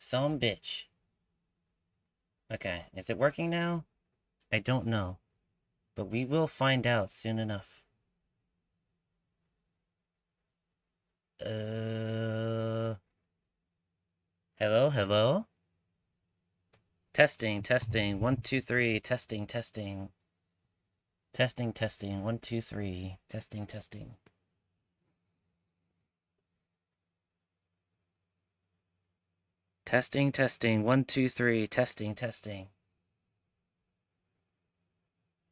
Some bitch. Okay, is it working now? I don't know. But we will find out soon enough. Hello, hello? Testing, testing, 1, 2, 3, testing, testing. Testing, testing, 1, 2, 3, testing, testing. Testing, testing, 1, 2, 3, testing, testing.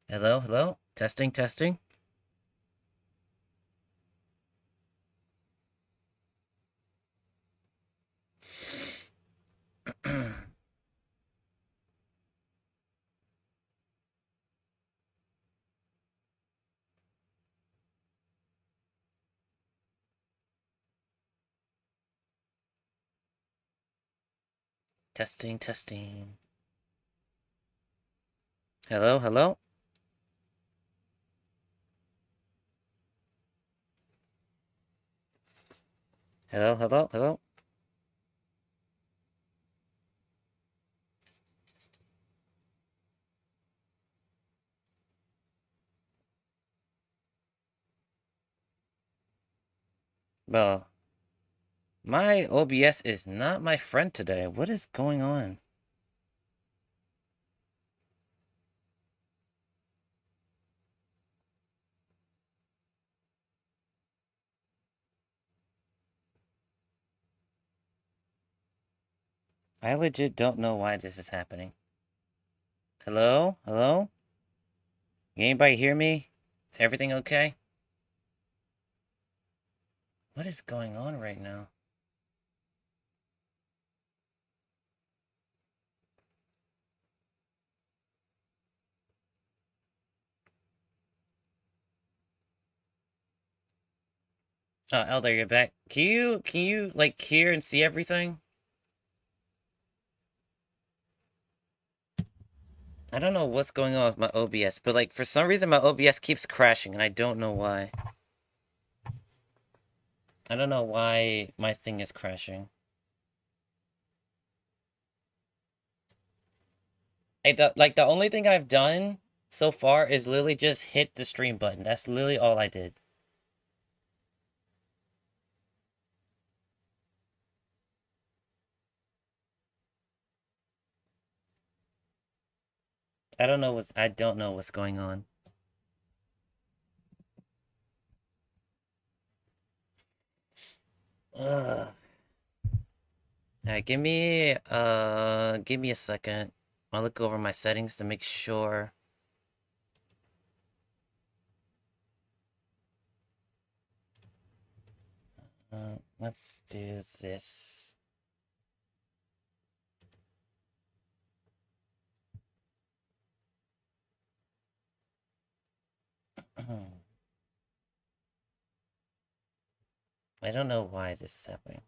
Hello, hello? Testing, testing. Testing, testing. Hello, hello? Hello, hello, hello? Well, my OBS is not my friend today. What is going on? I legit don't know why this is happening. Hello? Hello? Anybody hear me? Is everything okay? What is going on right now? Oh, Elder, you're back. Can you like hear and see everything? I don't know what's going on with my OBS, but like for some reason my OBS keeps crashing and I don't know why. I don't know why my thing is crashing. The only thing I've done so far is literally just hit the stream button. That's literally all I did. I don't know what's going on. Ugh. Alright, give me a second. I'll look over my settings to make sure. Let's do this. I don't know why this is happening.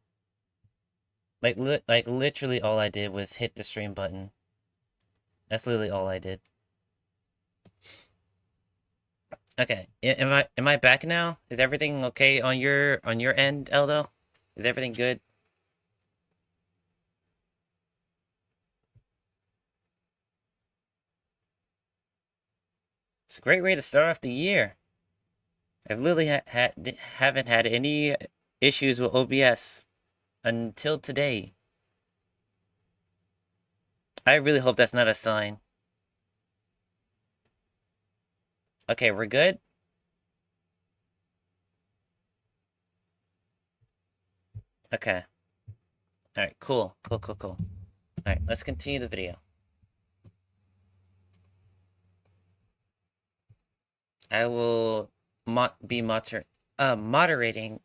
Like literally all I did was hit the stream button. That's literally all I did. Okay, am I back now? Is everything okay on your end, Eldo? Is everything good? It's a great way to start off the year. I've literally haven't had any issues with OBS until today. I really hope that's not a sign. Okay, we're good? Okay. Alright, cool. Alright, let's continue the video. I will be moderating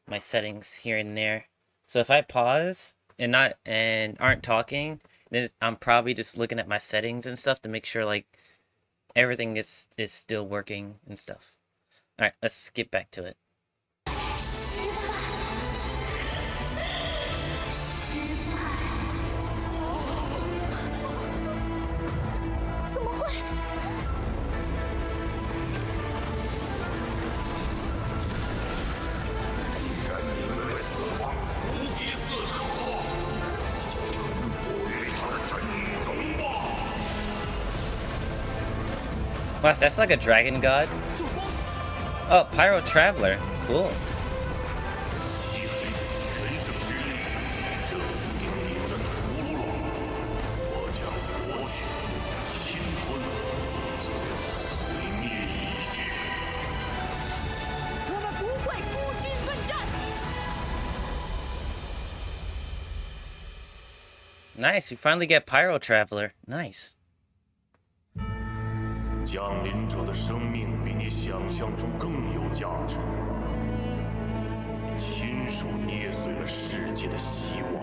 my settings here and there. So if I pause and aren't talking, then I'm probably just looking at my settings and stuff to make sure like everything is still working and stuff. Alright, let's get back to it. Wow, so that's like a dragon god. Oh, Pyro Traveler. Cool. Nice, we finally get Pyro Traveler. Nice. 降临者的生命比你想象中更有价值。你亲手捏碎了世界的希望。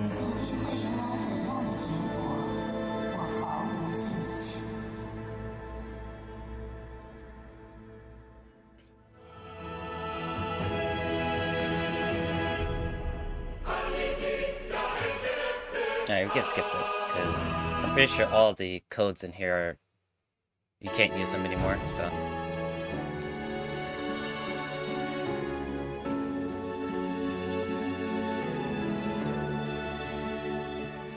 此地会迎来怎样的结果，我毫无兴趣。Alright, we can skip this, because I'm pretty sure all the codes in here are... You can't use them anymore, so...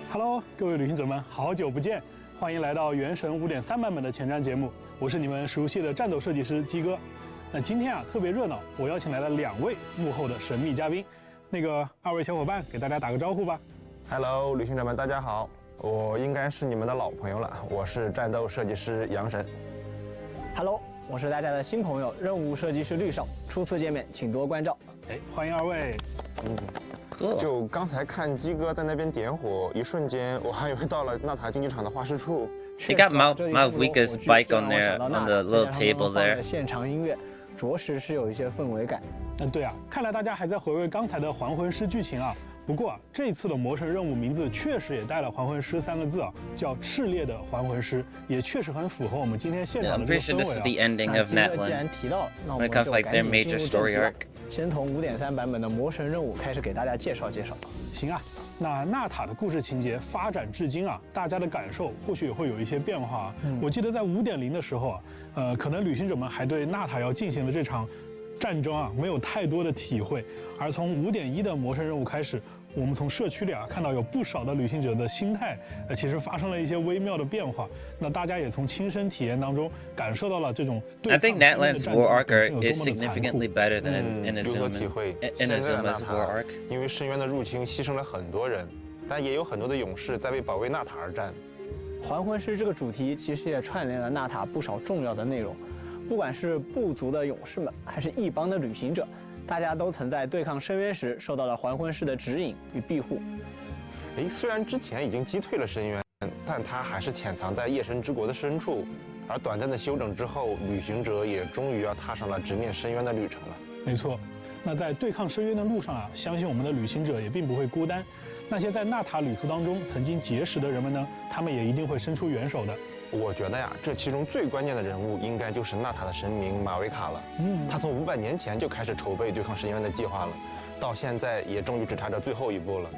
Hello， 各位旅行者们，好久不见！欢迎来到《原神》5.3版本的前瞻节目，我是你们熟悉的战斗设计师鸡哥。那今天啊特别热闹，我邀请来了2位幕后的神秘嘉宾。那个2位小伙伴给大家打个招呼吧。Hello， 旅行者们，大家好！我应该是你们的老朋友了，我是战斗设计师杨神。Hello， 我是大家的新朋友，任务设计师绿少。初次见面，请多关照。欢迎2位。就刚才看鸡哥在那边点火，一瞬间我还以为到了纳塔竞技场的画室处。They got Malvika's bike on there, on the little table there. 现场音乐，着实是有一些氛围感。对啊，看来大家还在回味刚才的还魂师剧情啊。不过啊，这次的魔神任务名字确实也带了还魂师3个字啊，叫炽烈的还魂师，也确实很符合我们今天现场的这个氛围啊。既然提到，那我们就赶紧进入正题。先从5.3版本的魔神任务开始给大家介绍介绍。行啊，那纳塔的故事情节发展至今啊，大家的感受或许也会有一些变化啊。我记得在5.0的时候啊，可能旅行者们还对纳塔要进行的这场战争啊没有太多的体会，而从5.1的魔神任务开始，我们从社区里啊看到有不少的旅行者的心态，其实发生了一些微妙的变化。那大家也从亲身体验当中感受到了这种。I think Natlan's war arc is significantly better than Inazuma's war arc. 因为深渊的入侵牺牲了很多人，但也有很多的勇士在为保卫纳塔而战。还魂师这个主题其实也串联了纳塔不少重要的内容，不管是部族的勇士们，还是一帮的旅行者。大家都曾在对抗深渊时受到了还魂师的指引与庇护。虽然之前已经击退了深渊，但他还是潜藏在夜神之国的深处。而短暂的休整之后，旅行者也终于要踏上了直面深渊的旅程了。没错，那在对抗深渊的路上啊，相信我们的旅行者也并不会孤单。那些在纳塔旅途当中曾经结识的人们呢，他们也一定会伸出援手的。我觉得呀，这其中最关键的人物应该就是纳塔的神明马维卡了。他从500年前就开始筹备对抗深渊的计划了，到现在也终于只差这最后一步了。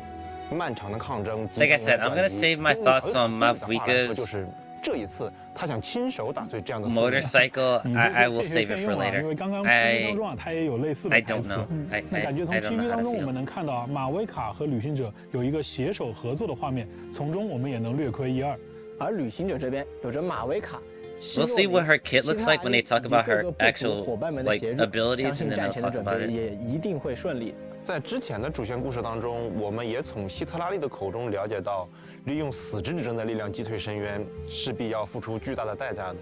漫长的抗争。Like I said, I'm gonna save my thoughts on Malvika's 就是这一次他想亲手打碎这样的 motorcycle. I will save it for later. 因为刚刚 PV 当中啊，他也有类似的台词。那感觉从 PV 当中我们能看到啊，马维卡和旅行者有一个携手合作的画面，从中我们也能略窥一二。而旅行者这边有着马维卡。We'll see what her kit looks like when they talk about her actual like abilities, and then they'll talk about it. 也一定会顺利。在之前的主线故事当中，我们也从希特拉利的口中了解到，利用死之之争的力量击退深渊，势必要付出巨大的代价的。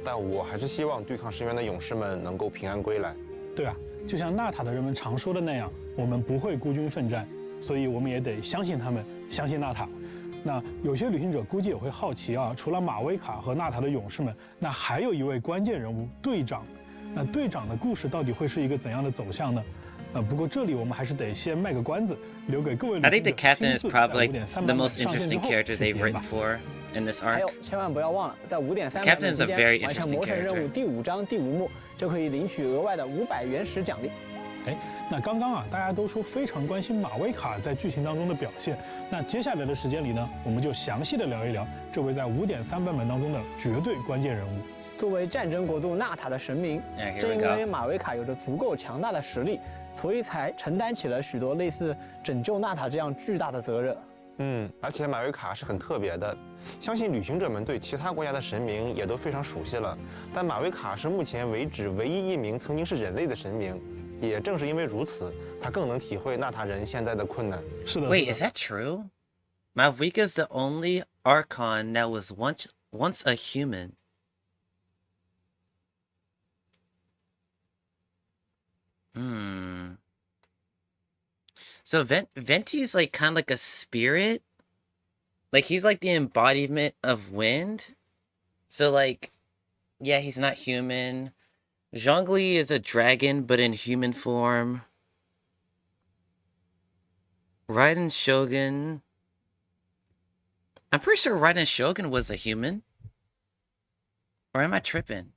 但我还是希望对抗深渊的勇士们能够平安归来。对啊，就像纳塔的人们常说的那样，我们不会孤军奋战，所以我们也得相信他们，相信纳塔。那有些旅行者估计也会好奇啊，除了马维卡和纳塔的勇士们，那还有一位关键人物队长。那队长的故事到底会是一个怎样的走向呢？不过这里我们还是得先卖个关子，留给各位旅行者。I think the captain is probably the most interesting character they've written for in this arc. 还有，千万不要忘了，在5.3版本期间完成魔神任务第5章第5幕，就可以领取额外的500原石奖励。那刚刚啊，大家都说非常关心马维卡在剧情当中的表现。那接下来的时间里呢，我们就详细的聊一聊这位在5.3版本当中的绝对关键人物。作为战争国度纳塔的神明，正因为马维卡有着足够强大的实力，所以才承担起了许多类似拯救纳塔这样巨大的责任。而且马维卡是很特别的，相信旅行者们对其他国家的神明也都非常熟悉了，但马维卡是目前为止唯一一名曾经是人类的神明。也正是因为如此，他更能体会纳塔人现在的困难。是的。 Wait, is that true? Malvika's the only Archon that was once a human. So Venti's like kind of like a spirit. Like he's like the embodiment of wind. So like, yeah, he's not human. Zhongli is a dragon, but in human form. Raiden Shogun. I'm pretty sure Raiden Shogun was a human. Or am I tripping?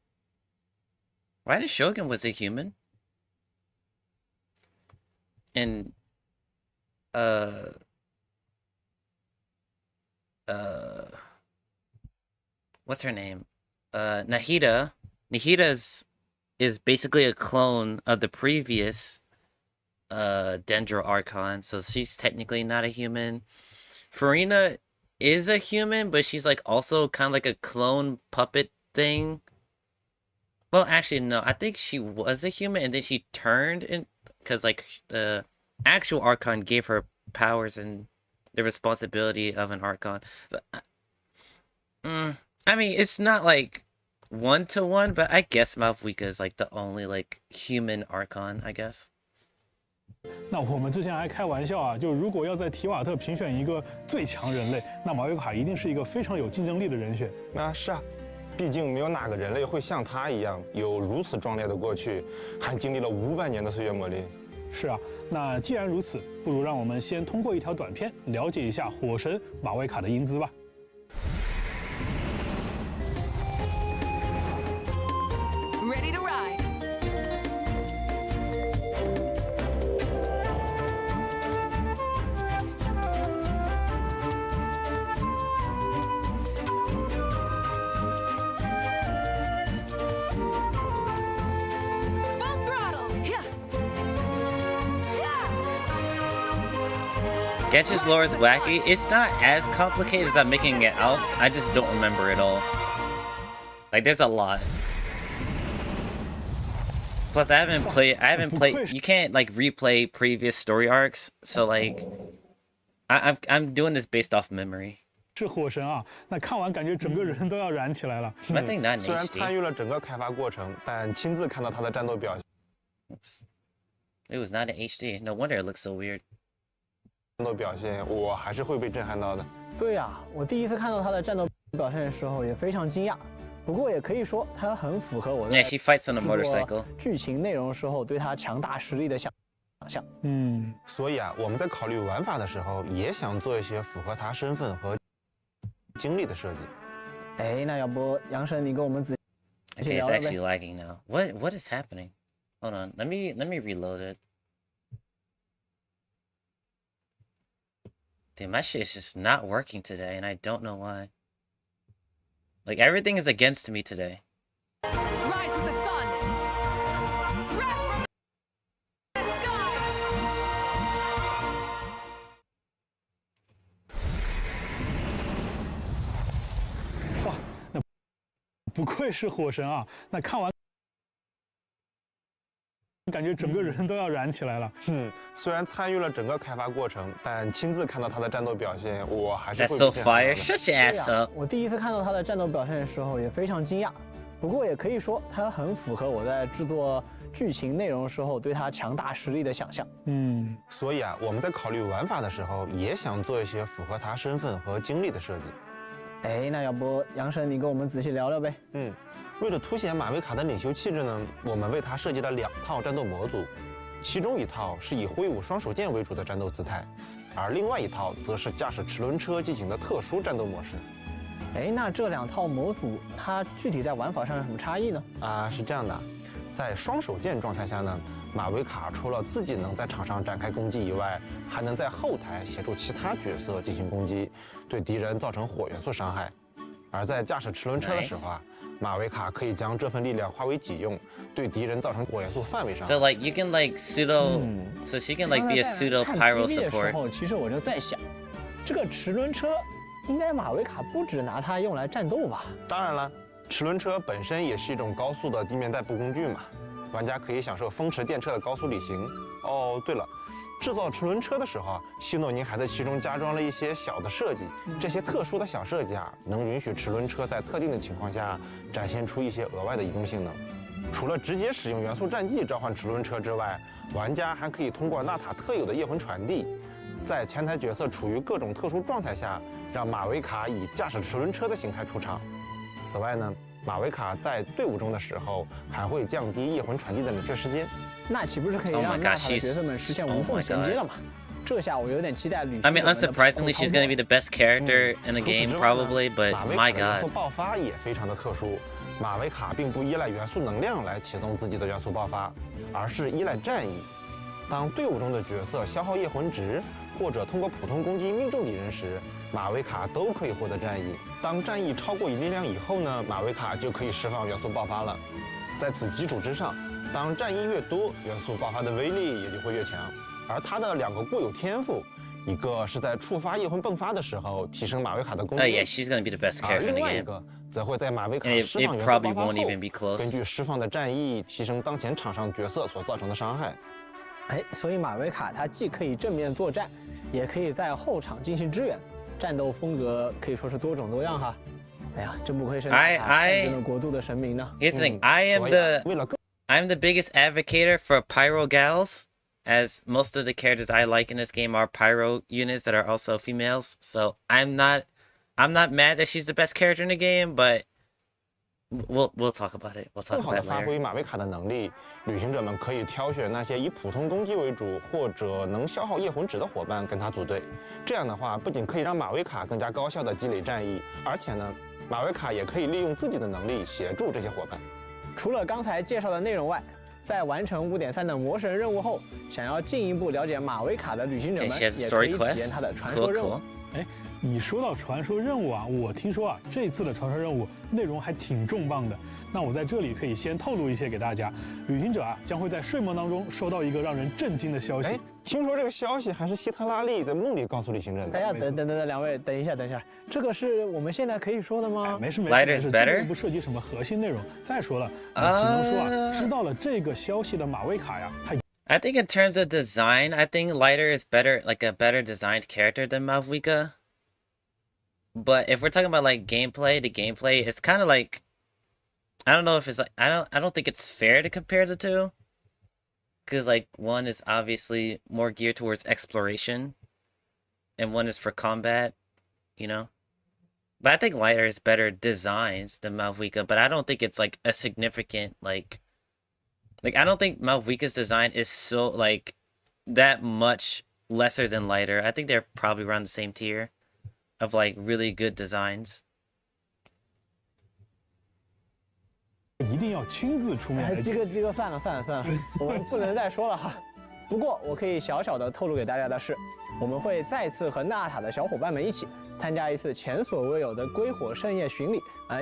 Raiden Shogun was a human. And what's her name? Nahida. Nahida's is basically a clone of the previous Dendro Archon, so she's technically not a human. Farina is a human, but she's like also kind of like a clone puppet thing. Well, actually, no, I think she was a human and then she turned in because like the actual Archon gave her powers and the responsibility of an Archon. So, I mean, it's not like 1-to-1, but I guess Malvika is like the only like human Archon, I guess. 那我们之前还开玩笑啊，就如果要在提瓦特评选一个最强人类，那马维卡一定是一个非常有竞争力的人选。是啊，毕竟没有哪个人类会像他一样有如此壮烈的过去，还经历了500年的岁月磨砺。是啊，那既然如此，不如让我们先通过一条短片了解一下火神马维卡的英姿吧。Ready to ride. Full throttle. Yeah. Genshin's lore is wacky. It's not as complicated as I'm making it out. I just don't remember it all. Like, there's a lot. Plus, I haven't played. You can't like replay previous story arcs, so like, I'm doing this based off memory. 是火神啊，那看完感觉整个人都要燃起来了。I think not in 虽然参 HD. 与了整个开发过程，但亲自看到他的战斗表现， Oops. It was not in HD. No wonder it looks so weird. 我还是会被震撼到的。对呀，我第一次看到他的战斗表现的时候也非常惊讶。不过也可以说，他很符合我 Yeah, 在 she fights on a 制作 motorcycle. 剧情内容时候对他强大实力的想象。所以啊，我们在考虑玩法的时候，也想做一些符合他身份和经历的设计。哎，那要不杨神你跟我们仔细 Okay, 聊 it's 聊 actually 呗？ lagging now. What is happening? Hold on. Let me reload it. Dude, my shit is just not working today, and I don't know why. Like, everything is against me today. Rise with the sun. Wrath from the skies. 哇，那不愧是火神啊！那看完感觉整个人都要燃起来了。虽然参与了整个开发过程，但亲自看到他的战斗表现，我还是 That's 会 so 被震撼到 fire. 的。 Shut your ass 对呀 up. 我第一次看到他的战斗表现的时候也非常惊讶。不过也可以说，他很符合我在制作剧情内容时候对他强大实力的想象。所以啊，我们在考虑玩法的时候，也想做一些符合他身份和经历的设计。哎，那要不杨神你跟我们仔细聊聊呗？为了凸显马维卡的领袖气质呢，我们为他设计了2套战斗模组，其中一套是以挥舞双手剑为主的战斗姿态，而另外一套则是驾驶齿轮车进行的特殊战斗模式。哎，那这2套模组它具体在玩法上有什么差异呢？是这样的，在双手剑状态下呢，马维卡除了自己能在场上展开攻击以外，还能在后台协助其他角色进行攻击，对敌人造成火元素伤害。而在驾驶齿轮车的时候啊，马维卡可以将这份力量化为己用，对敌人造成火元素范围伤害。 So, like, you can, like, pseudo... So she can, like, be a pseudo 看 pyro TV 的时 support. 候，其实我就在想，这个齿轮车，应该马维卡不止拿它用来战斗吧？当然了，齿轮车本身也是一种高速的地面代步工具嘛，玩家可以享受风驰电掣的高速旅行。哦，对了，制造齿轮车的时候啊，希诺宁还在其中加装了一些小的设计。这些特殊的小设计啊，能允许齿轮车在特定的情况下展现出一些额外的移动性能。除了直接使用元素战技召唤齿轮车之外，玩家还可以通过纳塔特有的夜魂传递，在前台角色处于各种特殊状态下，让马维卡以驾驶齿轮车的形态出场。此外呢，马维卡在队伍中的时候还会降低夜魂传递的冷却时间。那岂不是可以让纳塔的角色们实现无缝衔接了吗？这下我有点期待旅行者 I 们 mean, 的 unsurprisingly, she's gonna be the best character in the 除此 game 之外呢 probably, but 马维 my 卡的元素 god. 爆发也非常的特殊。马维卡并不依赖元素能量来启动自己的元素爆发，而是依赖战役。当队伍中的角色消耗夜魂值，或者通过普通攻击命中敌人时，马维卡都可以获得战役。当战役超过一定量以后呢，马维卡就可以释放元素爆发了。在此基础之上，当战役越多，元素爆发的威力也就会越强。而他的2个固有天赋，一个是在触发夜魂迸发的时候提升马维卡的攻击 Yeah, 力， she's gonna be the best 而 character in 另 the 外一 game. 个则会在马维卡 And 释 it 放元素爆 probably 发后， won't even be 根 close. 据释放的战役提升当前场上角色所造成的伤害。哎，所以马维卡它既可以正面作战，也可以在后场进行支援，战斗风格可以说是多种多样哈。哎呀，真不愧是纳塔战争的国度的神明呢。 Here's the thing, I am 所以啊 the 为了更 I'm the biggest advocator for pyro gals, as most of the characters I like in this game are pyro units that are also females. So I'm not mad that she's the best character in the game, but we'll talk about it. We'll 更 talk 好的 about it 发 later. 挥马维卡的能力，旅行者们可以挑选那些以普通攻击为主或者能消耗夜魂值的伙伴跟他组队。这样的话，不仅可以让马维卡更加高效的积累战役，而且呢，马维卡也可以利用自己的能力协助这些伙伴。除了刚才介绍的内容外，在完成5.3的魔神任务后，想要进一步了解马维卡的旅行者 Okay, 们 she has a 也可 story 以体验 quest. 他的传 Cool, 说任务 cool.。哎，你说到传说任务啊，我听说啊，这次的传说任务内容还挺重磅的。那我在这里可以先透露一些给大家，旅行者啊将会在睡梦当中收到一个让人震惊的消息哎。，听说这个消息还是希特拉利在梦里告诉旅行者的。哎呀，等，两位，等一下，这个是我们现在可以说的吗？没事， Lighter is 这 better 并不涉及什么核心内容。再说了，只能说啊，知道了这个消息的马维卡呀，他 I think in terms of design, I think Lighter is better, like a better designed character than Malvika. But if we're talking about like gameplay, the gameplay is kind of like, I don't know if it's like, I don't think it's fair to compare the two, because like one is obviously more geared towards exploration, and one is for combat, you know. But I think Lighter is better designed than Malvika, but I don't think it's like a significant like I don't think Malvika's design is so like that much lesser than Lighter. I think they're probably around the same tier of like really good designs. 一定要亲自出面哎，来鸡哥，算了，我们不能再说了哈。不过我可以小小的透露给大家的是，我们会再次和纳塔的小伙伴们一起参加一次前所未有的归火盛宴巡礼，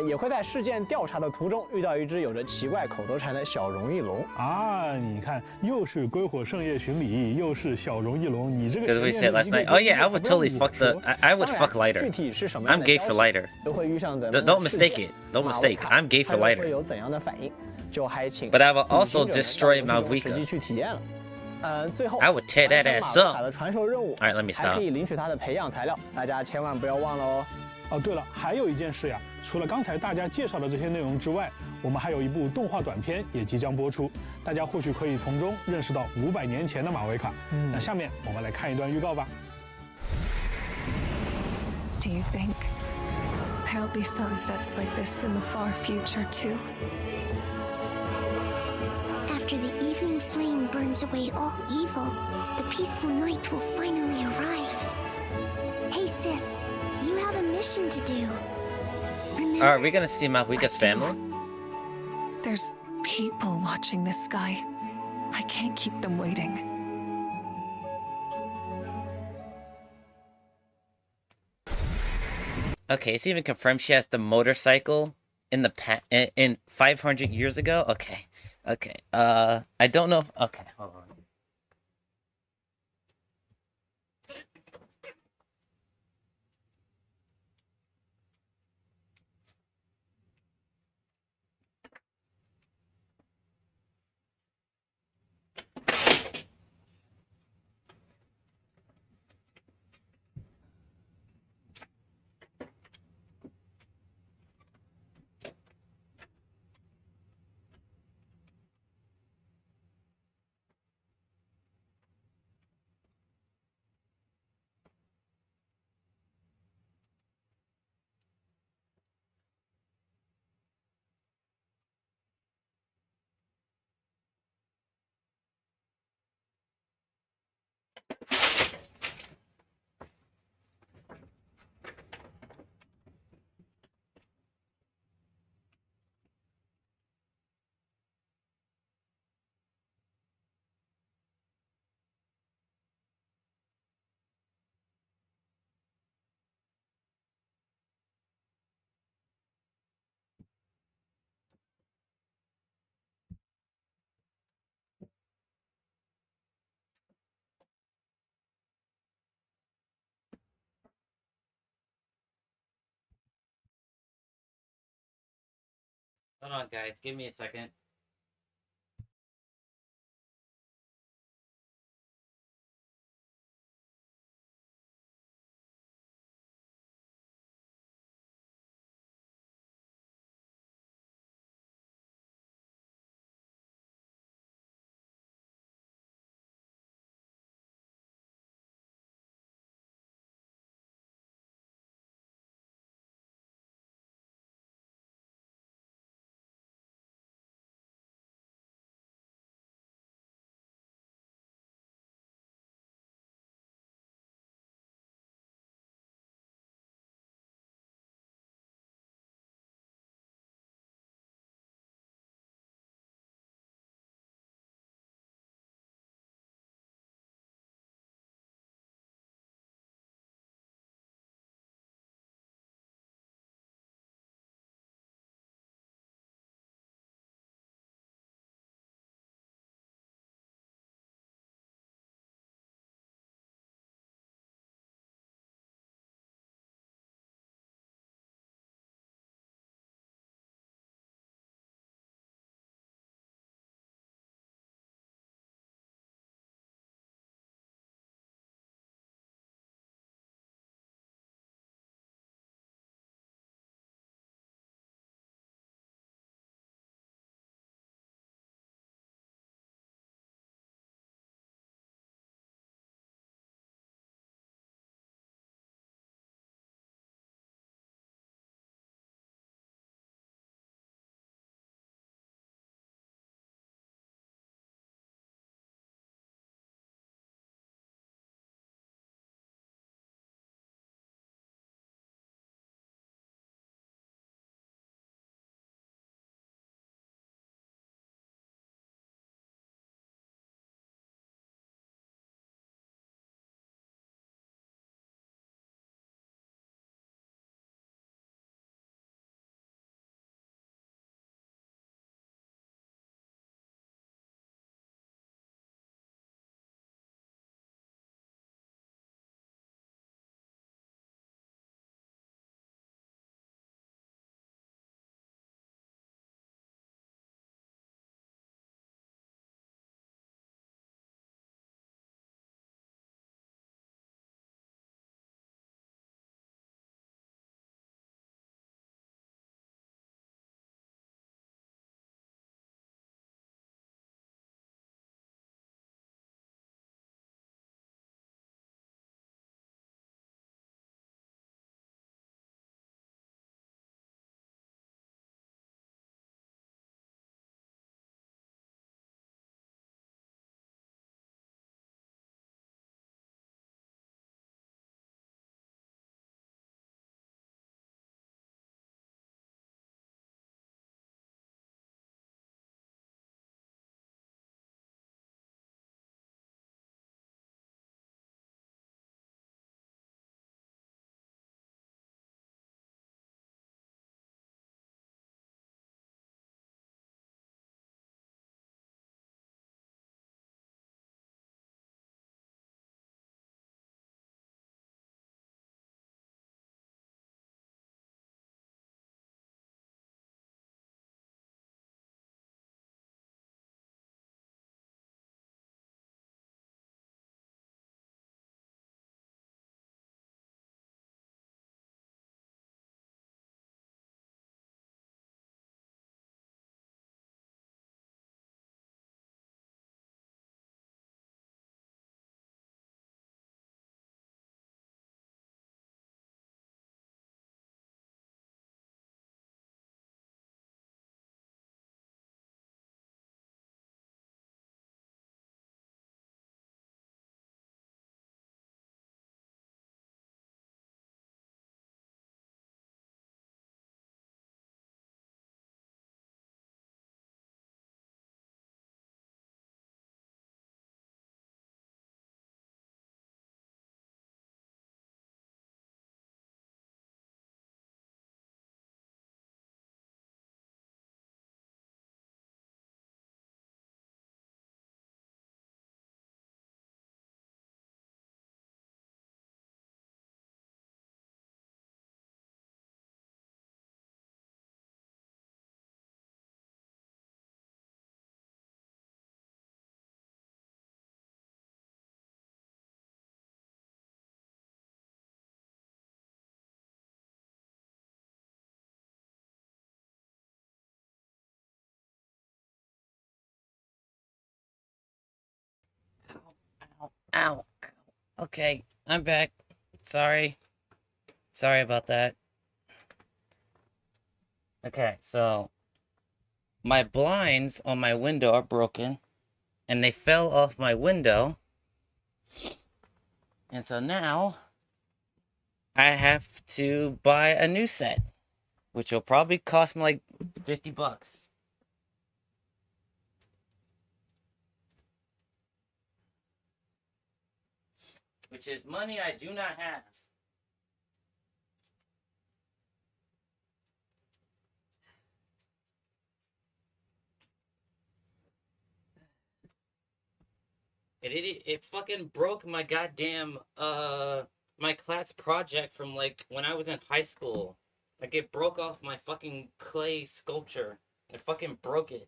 也会在事件调查的途中遇到一只有着奇怪口头禅的小荣翼龙。啊！你看，又是归火盛宴巡礼，又是小荣翼龙，你这个 Because we said last night, oh yeah, I would totally fuck I would 当然 fuck 具 Lighter. 体是什么样 I'm 的 gay 消 for 息 Lighter. 都会遇上怎么样 Don't 的事 mistake 件 it. Don't 马维 mistake. 卡 I'm gay 他 for 又 Lighter. 会有怎样的反应？就还请 But I will also 旅行者们 destroy 到游戏中 Malvika. 实际去体验了。最后 I would tear that 完 ass 成马维 up. 卡的传授任务 Alright, let me 还 stop. 可以领取他的培养材料，大家千万不要忘了哦。哦，对了，还有一件事呀，除了刚才大家介绍的这些内容之外，我们还有一部动画短片也即将播出，大家或许可以从中认识到500年前的马维卡。那下面我们来看一段预告吧。Do you think there'll be sunsets like this in the far future too? After the evening flame burns away all evil, the peaceful night will finally arrive. Hey sis, you have a mission to do. Remember, Are we gonna see Malvika's family? There's people watching this sky. I can't keep them waiting. Okay, it's even confirmed she has the motorcycle in the in 500 years ago. Okay. I don't know if, okay, hold on. Hold on, guys. Give me a second. Okay, I'm back. Sorry. Sorry about that. Okay, so my blinds on my window are broken and they fell off my window. And so now I have to buy a new set, which will probably cost me like $50. Which is money I do not have. It fucking broke my goddamn my class project from like when I was in high school. Like it broke off my fucking clay sculpture. It fucking broke it.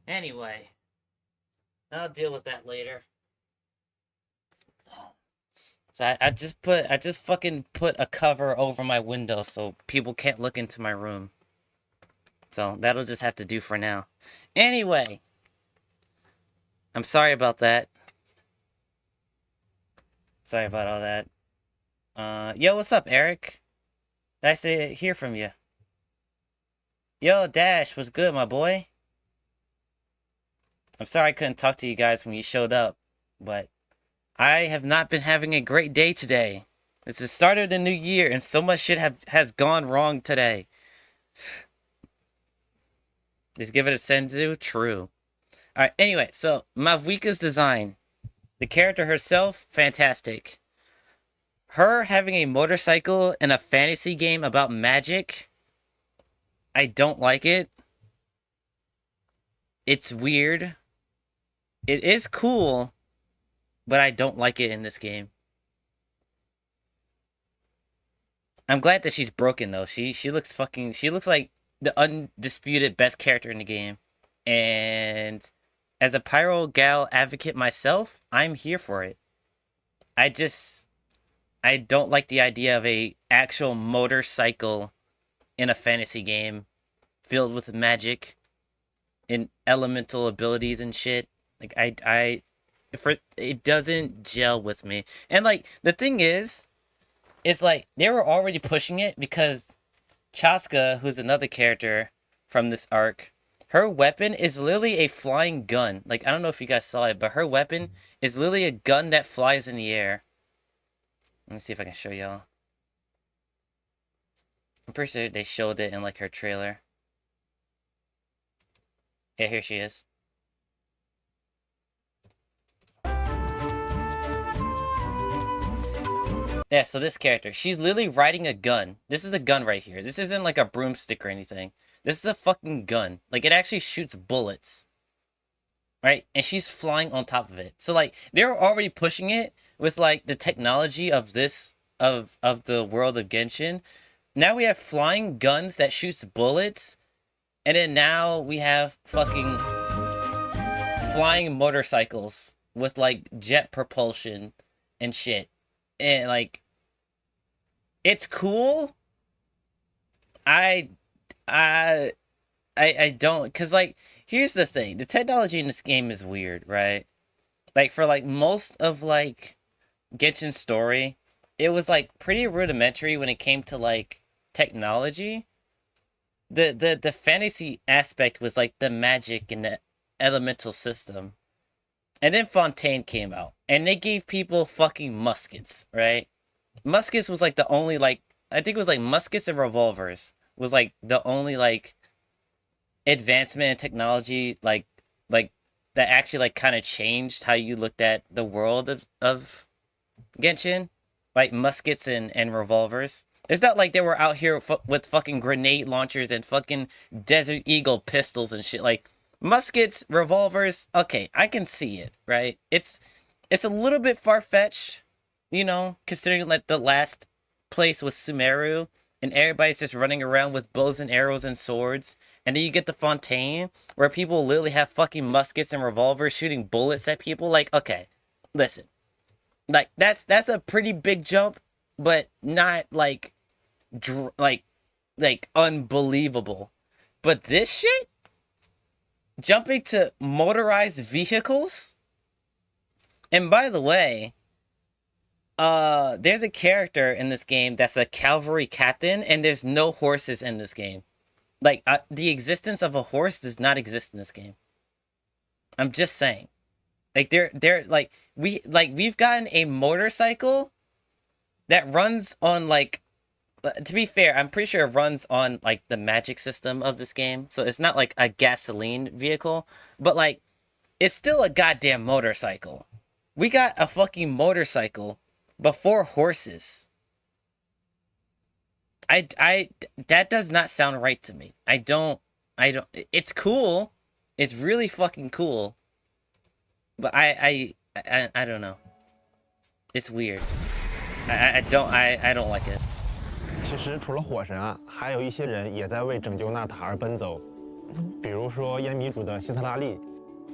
Anyway, I'll deal with that later. So I just fucking put a cover over my window so people can't look into my room. So that'll just have to do for now. Anyway, I'm sorry about that. Sorry about all that. Yo, what's up, Eric? Nice to hear from you. Yo, Dash, what's good, my boy? I'm sorry I couldn't talk to you guys when you showed up, but I have not been having a great day today. It's the start of the new year, and so much shit has gone wrong today. Just give it a senzu? True. Alright, anyway, so Mavwika's design. The character herself, fantastic. Her having a motorcycle in a fantasy game about magic, I don't like it. It's weird. It is cool, but I don't like it in this game. I'm glad that she's broken though. She looks like the undisputed best character in the game. And as a Pyro Gal advocate myself, I'm here for it. I don't like the idea of a actual motorcycle in a fantasy game filled with magic and elemental abilities and shit. Like it doesn't gel with me. And like the thing is like they were already pushing it because Chaska, who's another character from this arc, her weapon is literally a flying gun. Like I don't know if you guys saw it, but her weapon is literally a gun that flies in the air. Let me see if I can show y'all. I'm pretty sure they showed it in like her trailer. Yeah, here she is. Yeah, so this character, she's literally riding a gun. This is a gun right here. This isn't like a broomstick or anything. This is a fucking gun. Like, it actually shoots bullets. Right? And she's flying on top of it. So, like, they're already pushing it with, like, the technology of this, of the world of Genshin. Now we have flying guns that shoots bullets. And then now we have fucking flying motorcycles with, like, jet propulsion and shit. And like it's cool. I don't, cause like here's the thing, the technology in this game is weird, right? Like for like most of like Genshin's story, it was like pretty rudimentary when it came to like technology. The fantasy aspect was like the magic and the elemental system. And then Fontaine came out, and they gave people fucking muskets, right? Muskets was like the only, like, I think it was like muskets and revolvers was like the only like advancement in technology, like that actually like kind of changed how you looked at the world of Genshin, like muskets and revolvers. It's not like they were out here with fucking grenade launchers and fucking Desert Eagle pistols and shit. Like, muskets, revolvers, okay, I can see it, right? It's a little bit far-fetched, you know, considering like the last place was Sumeru, and everybody's just running around with bows and arrows and swords, And then you get the Fontaine, where people literally have fucking muskets and revolvers shooting bullets at people. Like, okay, listen. Like, that's a pretty big jump, but not, like, unbelievable. But this shit? Jumping to motorized vehicles? And by the way, there's a character in this game that's a cavalry captain, and there's no horses in this game. Like, the existence of a horse does not exist in this game. I'm just saying. Like, we've gotten a motorcycle that runs on, like, to be fair, I'm pretty sure it runs on, like, the magic system of this game. So it's not, like, a gasoline vehicle. But, like, it's still a goddamn motorcycle. We got a fucking motorcycle before horses. That does not sound right to me. I don't, it's cool. It's really fucking cool. But I don't know. It's weird. I don't like it. 其实除了火神啊，还有一些人也在为拯救娜塔而奔走，比如说烟迷主的希特拉利。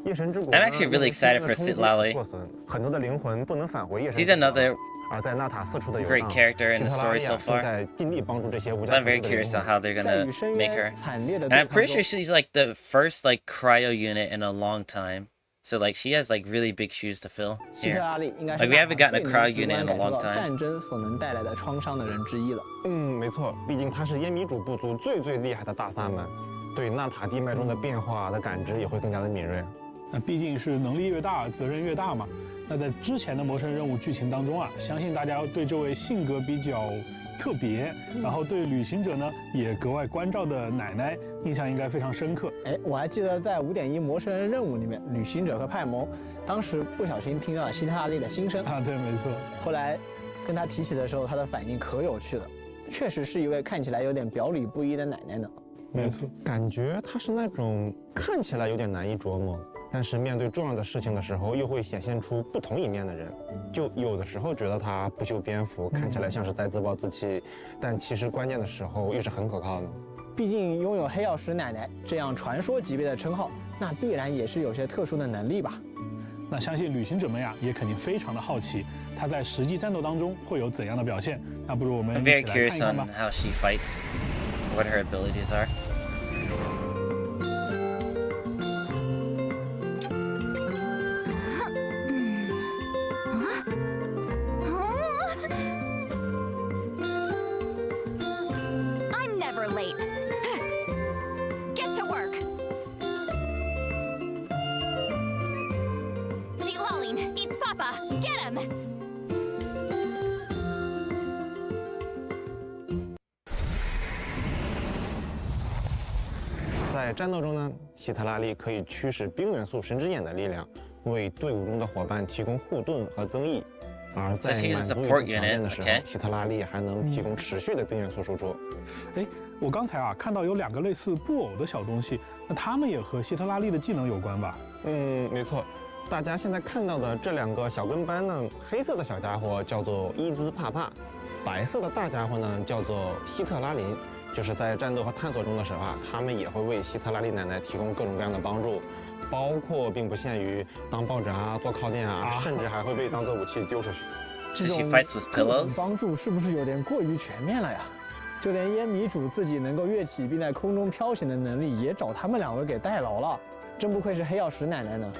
夜神之国 I'm actually really excited for Citlali. 破损，很多的灵魂不能返回夜神。She's another 而在娜塔四处的游 great 荡， character in the 希特拉 story 利 so 啊 far. 正在尽力帮助这些无 So 家 I'm 可 very 归的 curious 灵 on 魂。 how they're 在 gonna 与深 make 渊 her. 惨烈的 And 对 I'm 抗 pretty 中 sure she's like the first like cryo unit in a long time. So like she has like really big shoes to fill 希特 here. 拉利应该是 Like we haven't gotten a 最 crowd 能直 unit 观 in a 感受 long 到 time. 战争所能带来的创伤的人之一了。没错，毕竟他是烟迷主部族最厉害的大萨满，对娜塔地脉中的变化的感知也会更加的敏锐。那毕竟是能力越大，责任越大嘛。那在之前的魔神任务剧情当中啊，相信大家对这位性格比较特别，然后对旅行者呢也格外关照的奶奶印象应该非常深刻。哎，我还记得在5.1魔神任务里面，旅行者和派蒙当时不小心听到了希特拉利的心声啊，对，没错。后来跟他提起的时候，他的反应可有趣了，确实是一位看起来有点表里不一的奶奶呢。没错，感觉她是那种看起来有点难以琢磨，但是面对重要的事情的时候，又会显现出不同一面的人。就有的时候觉得她不修边幅，看起来像是在自暴自弃，但其实关键的时候又是很可靠的。毕竟拥有黑曜石奶奶这样传说级别的称号，那必然也是有些特殊的能力吧。那相信旅行者们呀，也肯定非常的好奇，他在实际战斗当中会有怎样的表现。那不如我们 I'm 一 very 起来看 curious 一看 on 吧。 how she fights, what her abilities are. I'm never late. Get to work. Zilalin, it's Papa. Get him. 在战斗中呢，希特拉利可以驱使冰元素神之眼的力量，为队伍中的伙伴提供护盾和增益。而在 So she's a 满足于 support 条件的时候 unit, okay. 希特拉利还能提供持续的冰元素输出。哎，我刚才啊看到有2个类似布偶的小东西，那它们也和希特拉利的技能有关吧？没错。大家现在看到的这2个小跟班呢，黑色的小家伙叫做伊兹帕帕，白色的大家伙呢叫做希特拉林。就是在战斗和探索中的时候啊，他们也会为希特拉利奶奶提供各种各样的帮助，包括并不限于当抱枕啊、做靠垫啊，甚至还会被当做武器丢出去。这 So she 种 fights with 各种 pillows? 帮助是不是有点过于全面了呀？就连烟迷主自己能够跃起并在空中飘行的能力，也找他们2位给代劳了。真不愧是黑曜石奶奶呢。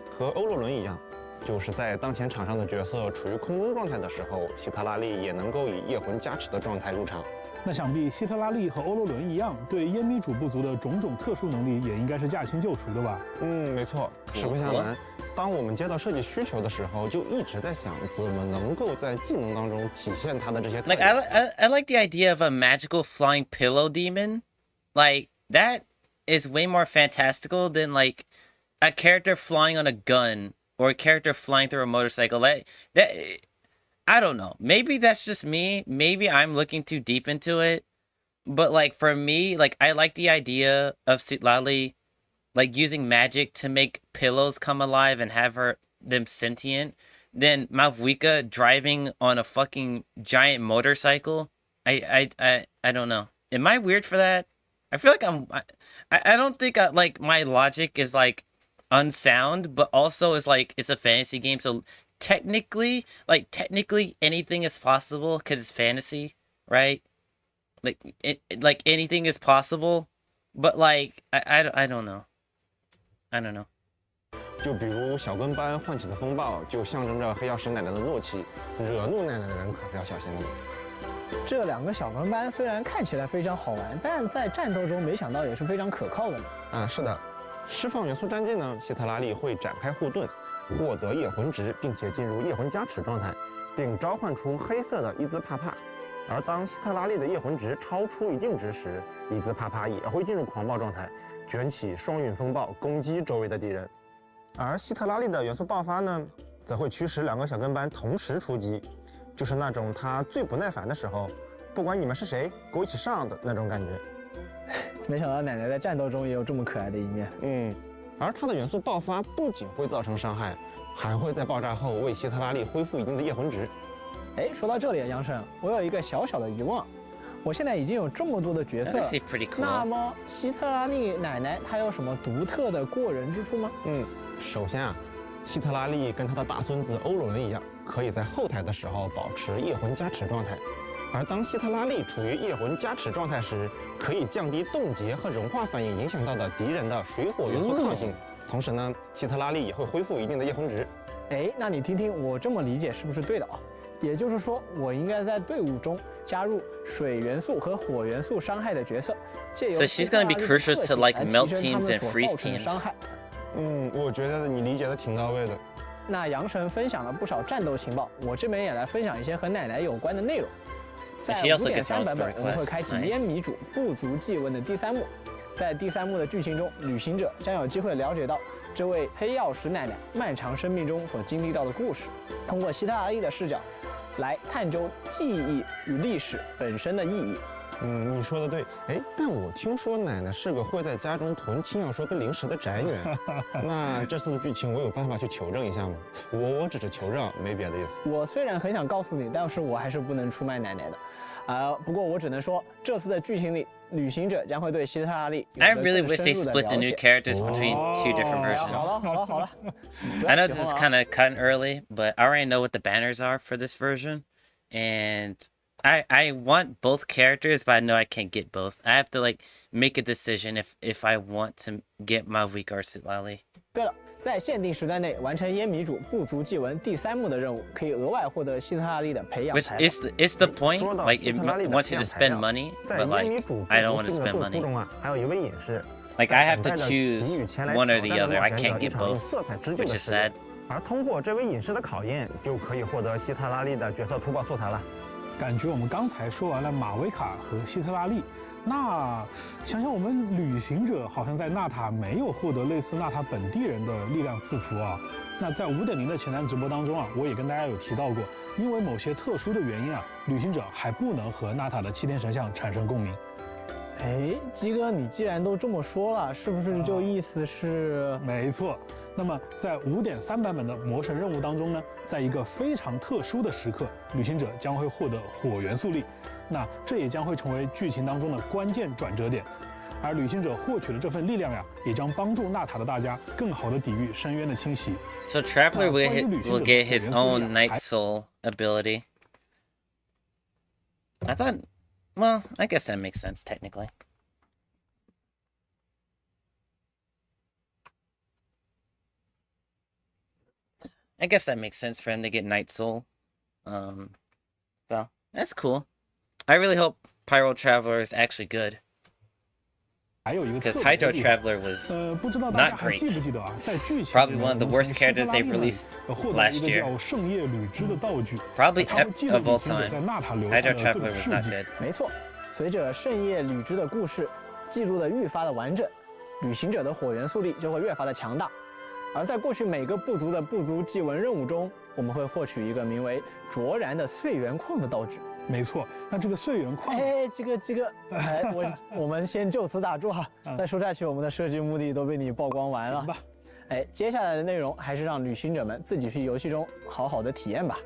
和欧洛伦一样，就是在当前场上的角色处于空中状态的时候，希特拉利也能够以夜魂加持的状态入场。那想必希特拉利和欧罗伦一样，对烟迷主部族的种种特殊能力也应该是驾轻就熟的吧？没错。实不相瞒，当我们接到设计需求的时候，就一直在想怎么能够在技能当中体现它的这些特 Like 点。 I like the idea of a magical flying pillow demon. Like that is way more fantastical than like a character flying on a gun or a character flying through a motorcycle. That I don't know. Maybe that's just me. Maybe I'm looking too deep into it. But like for me, like I like the idea of Citlali like using magic to make pillows come alive and have them sentient. Then Malvuika driving on a fucking giant motorcycle. I don't know. Am I weird for that? I feel like I don't think like my logic is like unsound, but also is like it's a fantasy game, so technically anything is possible because it's fantasy, right? Like anything is possible, but like I don't know. I don't know. 就比如小跟班唤起的风暴，就象征着黑曜石奶奶的怒气，惹怒奶奶的人可是要小心了。这两个小跟班虽然看起来非常好玩，但在战斗中没想到也是非常可靠的呢。是的，释放元素战绩呢，希特拉利会展开护盾，获得夜魂值，并且进入夜魂加持状态，并召唤出黑色的伊兹帕帕。而当希特拉利的夜魂值超出一定值时，伊兹帕帕也会进入狂暴状态，卷起双云风暴攻击周围的敌人。而希特拉利的元素爆发呢，则会驱使两个小跟班同时出击，就是那种他最不耐烦的时候，不管你们是谁，给我一起上的那种感觉。没想到奶奶在战斗中也有这么可爱的一面。而它的元素爆发不仅会造成伤害，还会在爆炸后为希特拉利恢复一定的夜魂值。说到这里，杨生，我有一个小小的疑问，我现在已经有这么多的角色了， pretty cool. 那么希特拉利奶奶她有什么独特的过人之处吗？首先希特拉利跟他的大孙子欧伦一样，可以在后台的时候保持夜魂加持状态。而当希特拉利处于夜魂加持状态时，可以降低冻结和融化反应影响到的敌人的水火元素抗性。同时呢，希特拉利也会恢复一定的夜魂值。那你听听我这么理解是不是对的啊？也就是说，我应该在队伍中加入水元素和火元素伤害的角色，借由 So she's gonna be crucial to like melt teams and freeze teams. 我觉得你理解的挺到位的。那杨神分享了不少战斗情报，我这边也来分享一些和奶奶有关的内容。在 5.3 版本，我们会开启烟迷主不足祭文的第3幕。在第3幕的剧情中，旅行者将有机会了解到这位黑曜石奶奶漫长生命中所经历到的故事，通过希特拉利的视角来探究记忆与历史本身的意义。你说的对。但我听说奶奶是个会在家中囤轻小说跟零食的宅女，那这次的剧情我有办法去求证一下吗？我只是求证，没别的意思。我虽然很想告诉你，但是我还是不能出卖奶奶的。不过我只能说，这次的剧情里，旅行者将会对希特拉利有 I 着 really 更 wish 深 they 入的 split 了 the new 解。 characters between 2 different versions. 好了， I know this is kind of cut early, but I already know what the banners are for this version, and I want both characters, but I know I can't get both. I have to like make a decision if I want to get Mavik or Sitlali. 对了，在限定时段内完成烟迷主不足祭文第3幕的任务，可以额外获得希特拉利的培养 Which 材料。 is the point? 说到 Like 希 it 特拉利的 wants 培 you 养 to 材 spend 料 money, 在 but 烟迷 like 主 I don't 不 want to 幸的 spend 斗 money. 图中还有一位隐士。 Like I have to 等待着 choose 给予前来 one or 挑 the 战的 other. I 冒险 can't 者一 get 场用 both, 色彩之境 which 的 is 实验 sad. 而通过这位隐士的考验，就可以获得希特拉利的角色图宝素材了。感觉我们刚才说完了马维卡和希特拉利，那想想我们旅行者好像在纳塔没有获得类似纳塔本地人的力量赐福啊。那在5.0的前瞻直播当中啊，我也跟大家有提到过，因为某些特殊的原因啊，旅行者还不能和纳塔的7天神像产生共鸣。鸡哥，你既然都这么说了，是不是就意思是？没错。那么在5.3版本的魔神任务当中呢，在一个非常特殊的时刻，旅行者将会获得火元素力，那这也将会成为剧情当中的关键转折点。而旅行者获取的这份力量呀，也将帮助纳塔的大家更好的抵御深渊的侵袭。So Traveler will get his own Night Soul ability. I thought, well, I guess that makes sense technically. I guess that makes sense for him to get Night Soul. So that's cool. I really hope Pyro Traveler is actually good. 还有一个 Because Hydro Traveler was 不知道大家 not 还 great. 记不记得啊，在剧情 Probably one of the worst characters they've released 获得一 last 个 year. 叫圣夜旅之的道具， Probably 它会记录 of all 旅行者 time. 在纳塔留下 Hydro 的各 Traveler 种 was 事 not 迹。 good. 没错，随着圣夜旅之的故事记录的愈发的完整，旅行者的火元素力就会越发的强大。而在过去每个部族的部族祭文任务中，我们会获取一个名为卓然的岁元矿的道具。没错，那这个岁元矿，这个，我们先就此打住哈，再说下去我们的设计目的都被你曝光完了。吧，接下来的内容还是让旅行者们自己去游戏中好好的体验吧。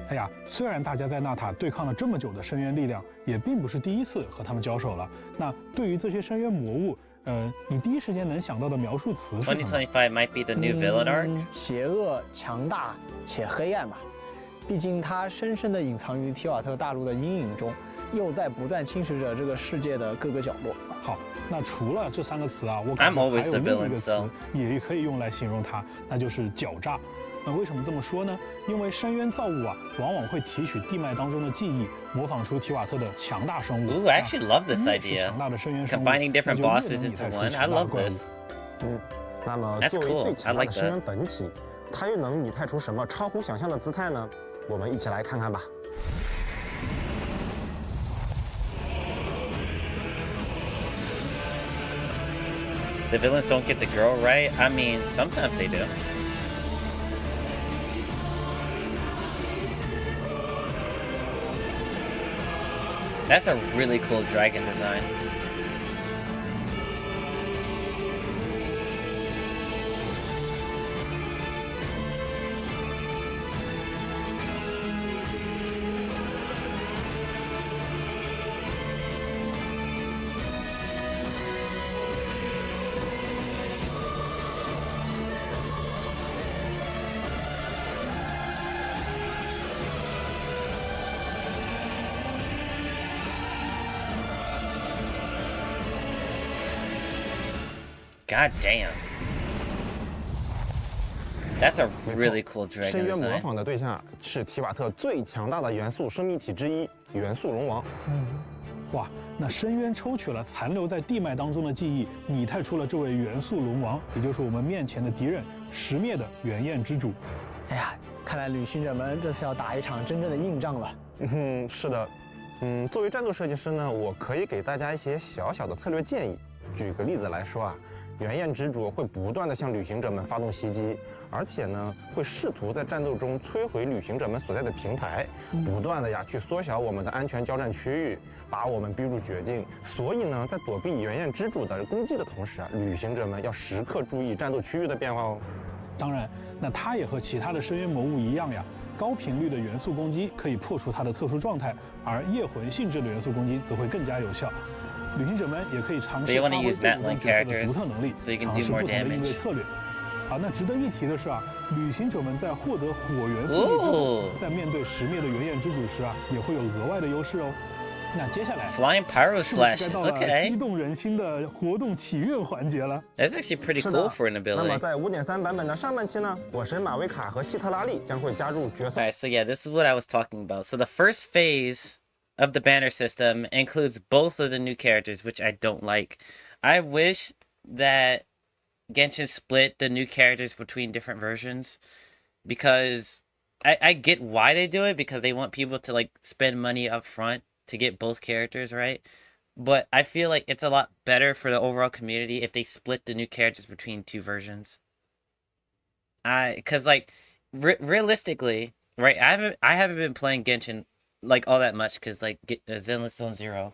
哎呀，虽然大家在纳塔对抗了这么久的深渊力量，也并不是第一次和他们交手了。那对于这些深渊魔物，你第一时间能想到的描述词是什么？2025 might be the new villain arc. 邪恶、强大且黑暗吧。毕竟它深深地隐藏于提瓦特大陆的阴影中，又在不断侵蚀着这个世界的各个角落。好，那除了这3个词啊，我感觉还有另一个词也可以用来形容它，那就是狡诈。那为什么这么说呢？因为深渊造物啊，往往会提取地脉当中的记忆，模仿出提瓦特的强大生物。Ooh, I actually love this idea. 强大的深渊生物 Combining different bosses into one. I love this. 那么作为最强大的深渊本体，它又能拟态出什么超乎想象的姿态呢？我们一起来看看吧。The villains don't get the girl right? I mean, sometimes they do. That's a really cool dragon design. God damn. That's a really cool dragon 深渊模 design. 仿的对象是提瓦特最强大的元素生命体之一——元素龙王。哇，那深渊抽取了残留在地脉当中的记忆，拟态出了这位元素龙王，也就是我们面前的敌人石灭的原焰之主。哎呀，看来旅行者们这次要打一场真正的硬仗了。是的。作为战斗设计师呢，我可以给大家一些小小的策略建议。举个例子来说啊。原焰之主会不断地向旅行者们发动袭击，而且呢，会试图在战斗中摧毁旅行者们所在的平台，不断地去缩小我们的安全交战区域，把我们逼入绝境。所以呢，在躲避原焰之主的攻击的同时啊，旅行者们要时刻注意战斗区域的变化哦。当然，那它也和其他的深渊魔物一样呀，高频率的元素攻击可以破除它的特殊状态，而夜魂性质的元素攻击则会更加有效。旅行者们也可以尝试发挥对不同角色的独特能力，尝试不同的应对策略。那值得一提的是啊，旅行者们在获得火元素之后，在面对石灭的原焰之主时啊，也会有额外的优势哦。那接下来 Flying Pyro Slashes, 到了 okay. 激动人心的活动祈愿环节了。 That's actually pretty cool for an 那么 ability. 在 5.3 版本的上半期呢，火神马维卡和希特拉利将会加入角色。Alright, so yeah, this is what I was talking about. So the first phase of the banner system includes both of the new characters, which I don't like. I wish that Genshin split the new characters between different versions, because I get why they do it, because they want people to like spend money up front to get both characters, right? But I feel like it's a lot better for the overall community if they split the new characters between 2 versions. Cause like realistically, right? I haven't been playing Genshin like all that much, because like Zenless Zone Zero,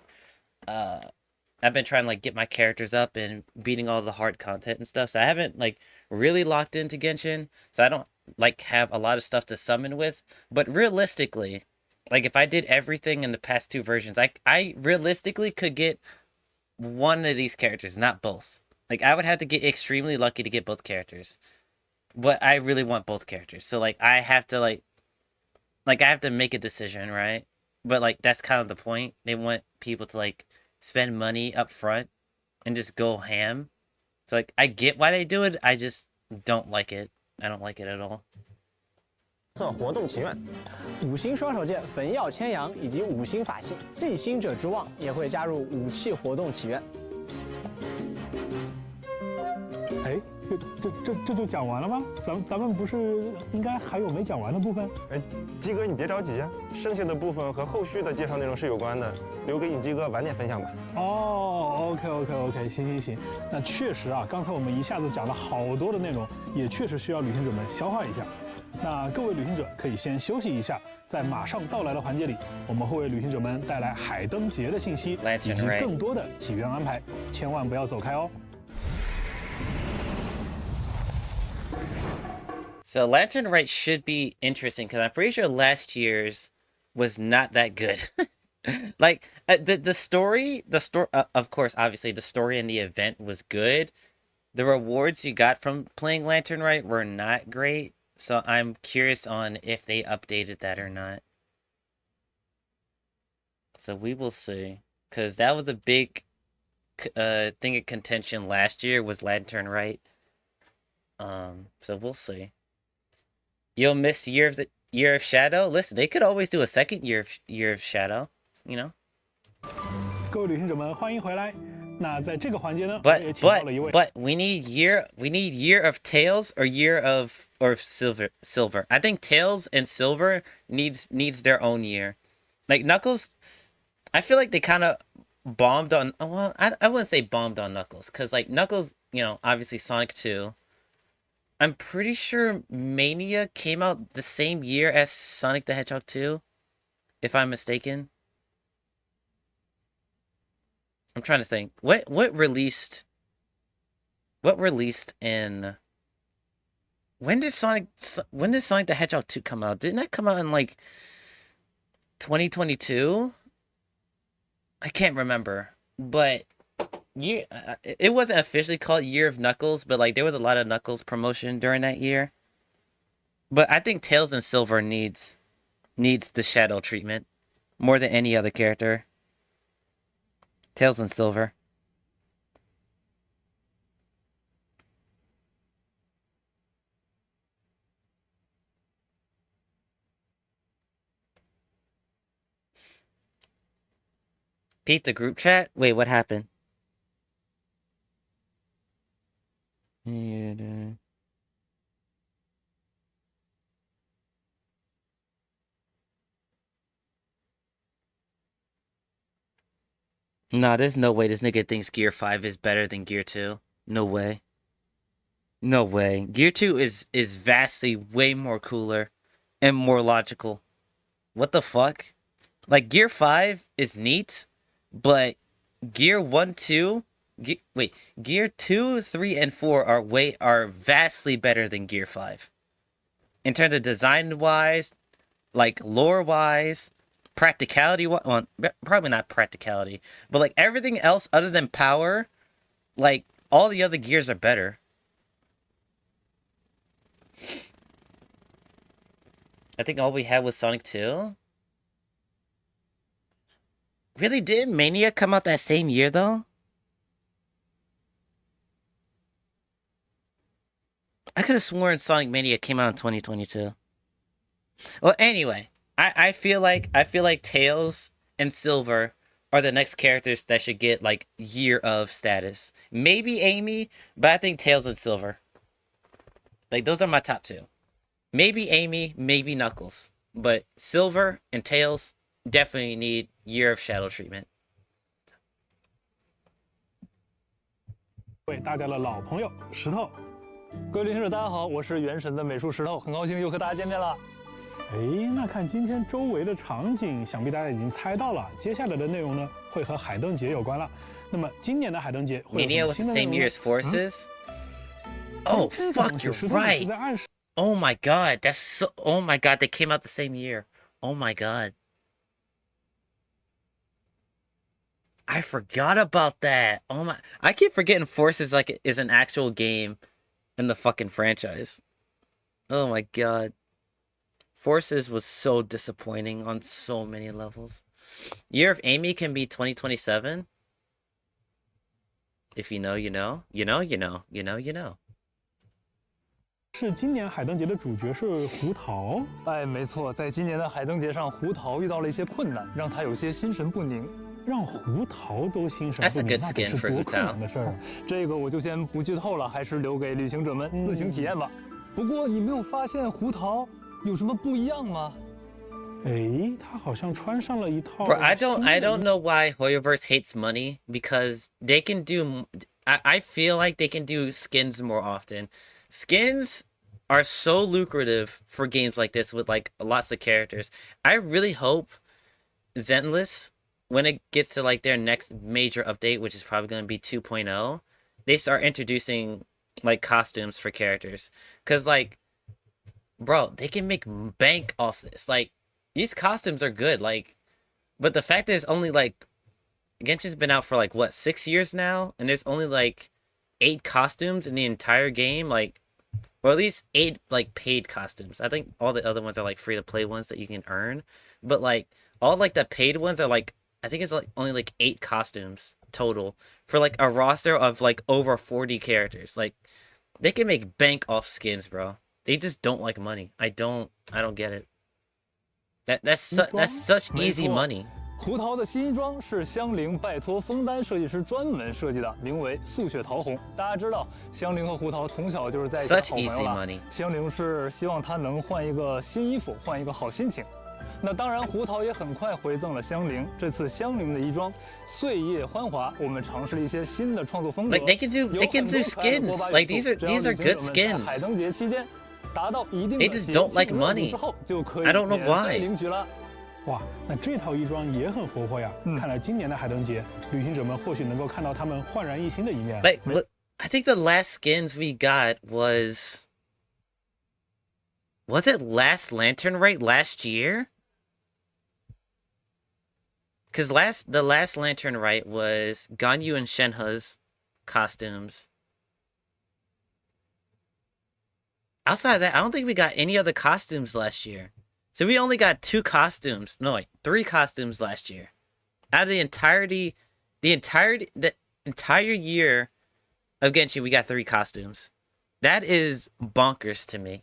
I've been trying to like get my characters up and beating all the hard content and stuff, so I haven't like really locked into Genshin, so I don't like have a lot of stuff to summon with. But realistically, like if I did everything in the past 2 versions, I realistically could get one of these characters, not both. Like I would have to get extremely lucky to get both characters, but I really want both characters, so like I have to I have to make a decision, right? But like that's kind of the point. They want people to like spend money up front and just go ham. So like I get why they do it, I just don't like it. I don't like it at all. 活动祈愿5星双手剑焚耀千阳以及5星法器祭星者之望也会加入武器活动祈愿。哎，这就讲完了吗？咱们不是应该还有没讲完的部分？鸡哥你别着急啊，剩下的部分和后续的介绍内容是有关的，留给影鸡哥晚点分享吧。哦 ，OK， 行。那确实啊，刚才我们一下子讲了好多的内容，也确实需要旅行者们消化一下。那各位旅行者可以先休息一下，在马上到来的环节里，我们会为旅行者们带来海灯节的信息，以及更多的祈愿安排，千万不要走开哦。So Lantern Rite should be interesting because I'm pretty sure last year's was not that good. Like the story, of course, obviously the story and the event was good. The rewards you got from playing Lantern Rite were not great. So I'm curious on if they updated that or not. So we will see. Because that was a big thing of contention last year was Lantern Rite. So we'll see. You'll miss Year of Shadow? Listen, they could always do a second Year of Shadow, you know? 各位旅行者们，欢迎回来。那在这个环节呢，我 But 也请到了一位。 we need Year of Tails or Year of Silver. I think Tails and Silver needs their own year. Like Knuckles, I feel like they kind of bombed on. Well, I wouldn't say bombed on Knuckles because like Knuckles, you know, obviously Sonic 2. I'm pretty sure Mania came out the same year as Sonic the Hedgehog 2, if I'm mistaken. I'm trying to think. What released in when did Sonic the Hedgehog 2 come out? Didn't that come out in like 2022? I can't remember. But it wasn't officially called Year of Knuckles, but like there was a lot of Knuckles promotion during that year. But I think Tails and Silver needs the shadow treatment more than any other character. Tails and Silver. Peep the group chat? Wait, what happened? Nah, there's no way this nigga thinks Gear 5 is better than Gear 2. No way. No way. Gear 2 is vastly way more cooler and more logical. What the fuck? Like, Gear 5 is neat, but Gear 1, 2... Gear 2, 3, and 4 are vastly better than Gear 5. In terms of design-wise, like, lore-wise, practicality, well, probably not practicality, but like everything else other than power, like all the other gears are better. I think all we had was Sonic 2. Really, did Mania come out that same year though? I could have sworn Sonic Mania came out in 2022. Well, anyway, I feel like Tails and Silver are the next characters that should get like Year of status. Maybe Amy, but I think Tails and Silver. Like those are my top two. Maybe Amy, maybe Knuckles, but Silver and Tails definitely need Year of Shadow treatment. 为大家的老朋友石头。各位旅行者，大家好，我是原神的美术石头，很高兴又和大家见面了。哎，那看今天周围的场景，想必大家已经猜到了，接下来的内容呢会和海灯节有关了。那么今年的海灯节会有什么新的内容呢？ Mania was the same year as Forces. Oh fuck, you're right. Oh my god, that's so. Oh my god, they came out the same year. Oh my god. I forgot about that. Oh my, I keep forgetting Forces like is an actual game in the fucking franchise. Oh my god. Forces was so disappointing on so many levels. Year of Amy can be 2027. If you know, you know. You know, you know. You know, you know. 是今年海灯节的主角是胡桃。哎，没错，在今年的海灯节上，胡桃遇到了一些困难，让他有些心神不宁。让胡桃都心神不宁， That's a good skin for 多困难的事儿。这个我就先不剧透了，还是留给旅行者们自行体验吧。不过你没有发现胡桃有什么不一样吗？哎，他好像穿上了一套。Bro, I don't know why Hoyoverse hates money because they can do. I feel like they can do skins more often. Skins are so lucrative for games like this with like lots of characters. I really hope Zenless, when it gets to like their next major update, which is probably going to be 2.0, they start introducing like costumes for characters. Cause like bro, they can make bank off this. Like, these costumes are good. Like, but the fact there's only like, Genshin's been out for like what, 6 years now, and there's only like 8 costumes in the entire game. Like, or at least 8 like paid costumes. I think all the other ones are like free to play ones that you can earn. But like all like the paid ones are like, I think it's like only like 8 costumes total for like a roster of like over 40 characters. Like, they can make bank off skins, bro. They just don't like money. I don't get it. That's such easy money. 胡桃的新衣装是香菱拜托枫丹设计师专门设计的，名为素雪桃红。大家知道，香菱和胡桃从小就是在一起的好朋友了。香菱是希望他能换一个新衣服，换一个好心情。那当然，胡桃也很快回赠了香菱。这次香菱的衣装岁月欢华，我们尝试了一些新的创作风格。Like they can do skins. Like these are good skins. 海灯节期间达到一定的 They just don't like money. 之后就可以 I don't know why. 领取了。哇，那这套衣装也很活泼呀！看来今年的海灯节，旅行者们或许能够看到他们焕然一新的一面。Like, I think the last skins we got was it Last Lantern Rite last year? Because the last Lantern Rite was Ganyu and Shenhe's costumes. Outside of that, I don't think we got any other costumes last year. So we only got 2 costumes. No, wait, 3 costumes last year. Out of the entire year of Genshin, we got 3 costumes. That is bonkers to me.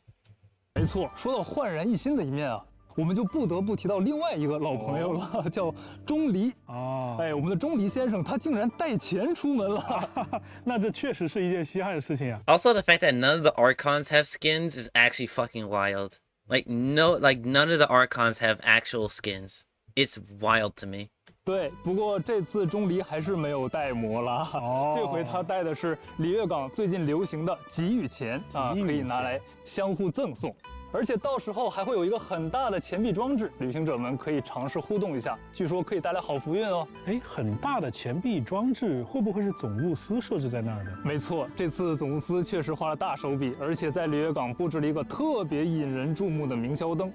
没错，说到焕然一新的一面啊，我们就不得不提到另外一个老朋友了，叫钟离。哦，哎，我们的钟离先生他竟然带钱出门了，那这确实是一件稀罕的事情啊。Also, the fact that none of the Archons have skins is actually fucking wild. Like none of the Archons have actual skins. It's wild to me. 对，不过这次钟离还是没有带魔啦。哦，这回他带的是里月港最近流行的给予钱啊，可以拿来相互赠送。而且到时候还会有一个很大的钱币装置，旅行者们可以尝试互动一下，据说可以带来好福运哦。哎，很大的钱币装置会不会是总务司设置在那儿的？没错，这次总务司确实花了大手笔，而且在里约港布置了一个特别引人注目的明宵灯，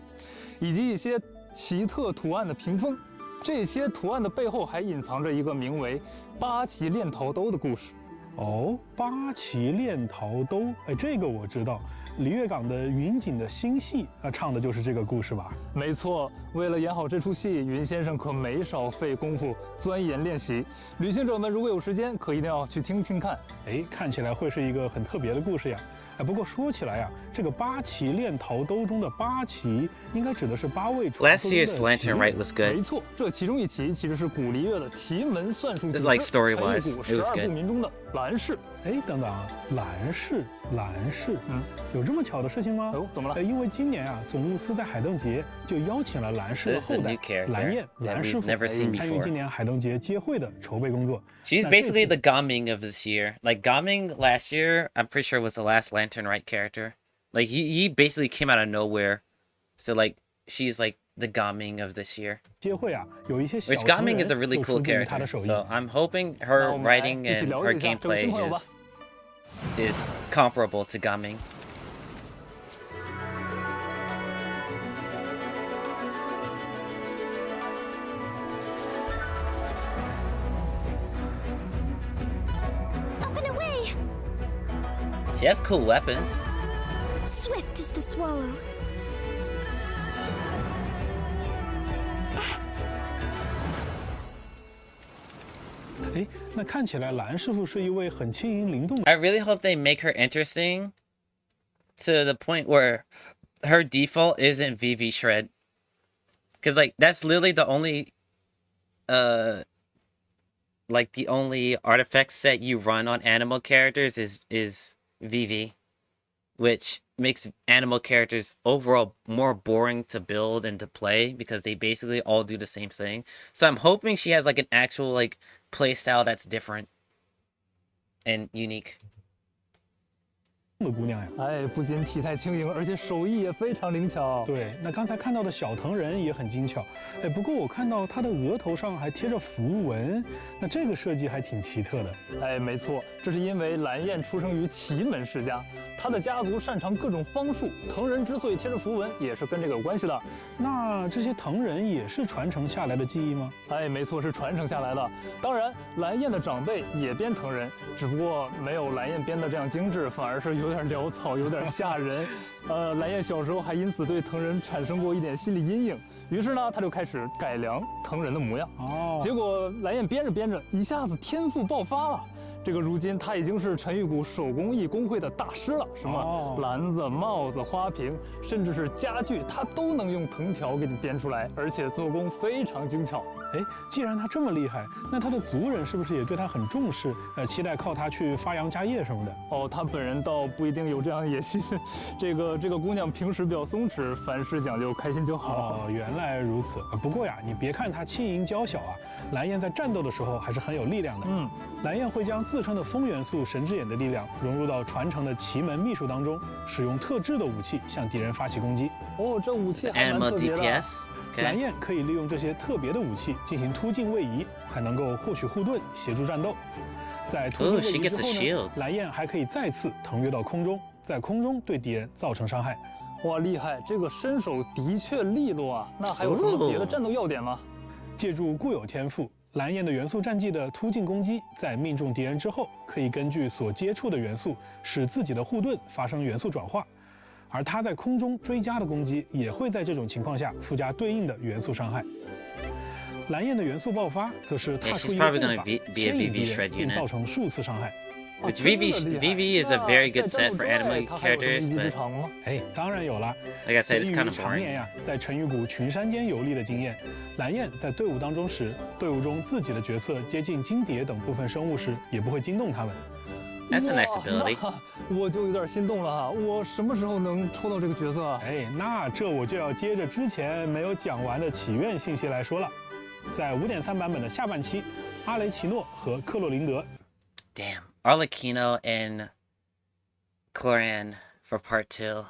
以及一些奇特图案的屏风。这些图案的背后还隐藏着一个名为“八旗炼陶兜”的故事。哦，八旗炼陶兜，哎，这个我知道。里月港的云锦的新戏唱的就是这个故事吧？没错，为了演好这出戏，云先生可没少费功夫钻研练习。旅行者们如果有时间，可一定要去听听看。哎，看起来会是一个很特别的故事呀。哎，不过说起来呀，这个八旗炼陶兜中的八旗，应该指的是8位传说中的 Last year's Lantern Rite was good. 没错，这其中一旗其实是古离月的奇门算术。 This is like story-wise. It was 12部民中的蓝氏。哎，等等啊，蓝氏，有这么巧的事情吗？哦，怎么了？因为今年啊，总务司在海灯节就邀请了蓝氏的后代蓝燕、蓝师傅参与今年海灯节接会的筹备工作。She's basically the Gaming of this year. Like Gaming last year, I'm pretty sure was the last Lantern Rite character. Like he basically came out of nowhere. So like she's like the Gaming of this year. 接会啊，有一些小 Which Gaming is a really cool character. So I'm hoping her writing and her gameplay is comparable to Gaming. Up and away! She has cool weapons. Swift as the swallow. 哎，那看起来蓝师傅是一位很轻盈灵动的。I really hope they make her interesting to the point where her default isn't VV Shred. Cause like that's literally the only like the only artifact set you run on animal characters is VV, which makes animal characters overall more boring to build and to play because they basically all do the same thing. So I'm hoping she has like an actual like playstyle that's different and unique. 的姑娘呀。哎，不仅体态轻盈，而且手艺也非常灵巧。对，那刚才看到的小藤人也很精巧。哎，不过我看到他的额头上还贴着符文，那这个设计还挺奇特的。哎，没错，这是因为蓝焰出生于奇门世家，他的家族擅长各种方术，藤人之所以贴着符文，也是跟这个有关系的。那这些藤人也是传承下来的技艺吗？哎，没错，是传承下来的。当然，蓝焰的长辈也编藤人，只不过没有蓝焰编的这样精致，反而是有点潦草，有点吓人。蓝焰小时候还因此对藤人产生过一点心理阴影，于是呢，他就开始改良藤人的模样。哦，结果蓝焰编着编着，一下子天赋爆发了。这个如今他已经是陈玉谷手工艺工会的大师了，什么篮子、帽子、花瓶，甚至是家具，他都能用藤条给你编出来，而且做工非常精巧。哎，既然他这么厉害，那他的族人是不是也对他很重视？期待靠他去发扬家业什么的？哦，他本人倒不一定有这样的野心。这个姑娘平时比较松弛，凡事讲究开心就好。哦，原来如此。不过呀，你别看他轻盈娇小啊，蓝焰在战斗的时候还是很有力量的。蓝焰会将自身的风元素神之眼的力量融入到传承的奇门秘术当中，使用特制的武器向敌人发起攻击。哦，这武器还蛮特别的。蓝焰可以利用这些特别的武器进行突进位移，还能够获取护盾，协助战斗。在突进位移之后呢，蓝焰还可以再次腾跃到空中，在空中对敌人造成伤害。哇，厉害！这个身手的确利落啊。那还有什么别的战斗要点吗？借助固有天赋，蓝焰的元素战技的突进攻击，在命中敌人之后，可以根据所接触的元素，使自己的护盾发生元素转化。而他在空中追加的攻击也会在这种情况下附加对应的元素伤害。蓝焰的元素爆发则是踏出一个步伐，牵引敌人并造成数次伤害。Which VV is a very good set for anime characters, but 哎，当然有了。 like I said, it's kind of 常年 boring. 呀，在沉鱼谷群山间游历的经验，蓝焰在队伍当中时，队伍中自己的角色接近金蝶等部分生物时，也不会惊动他们。That's a nice ability. 我就有点心动了哈，我什么时候能抽到这个角色啊？哎，那这我就要接着之前没有讲完的祈愿信息来说了。在 5.3 版本的下半期，阿雷奇诺和克洛林德 Damn, Arlecchino and Cloran for part 2.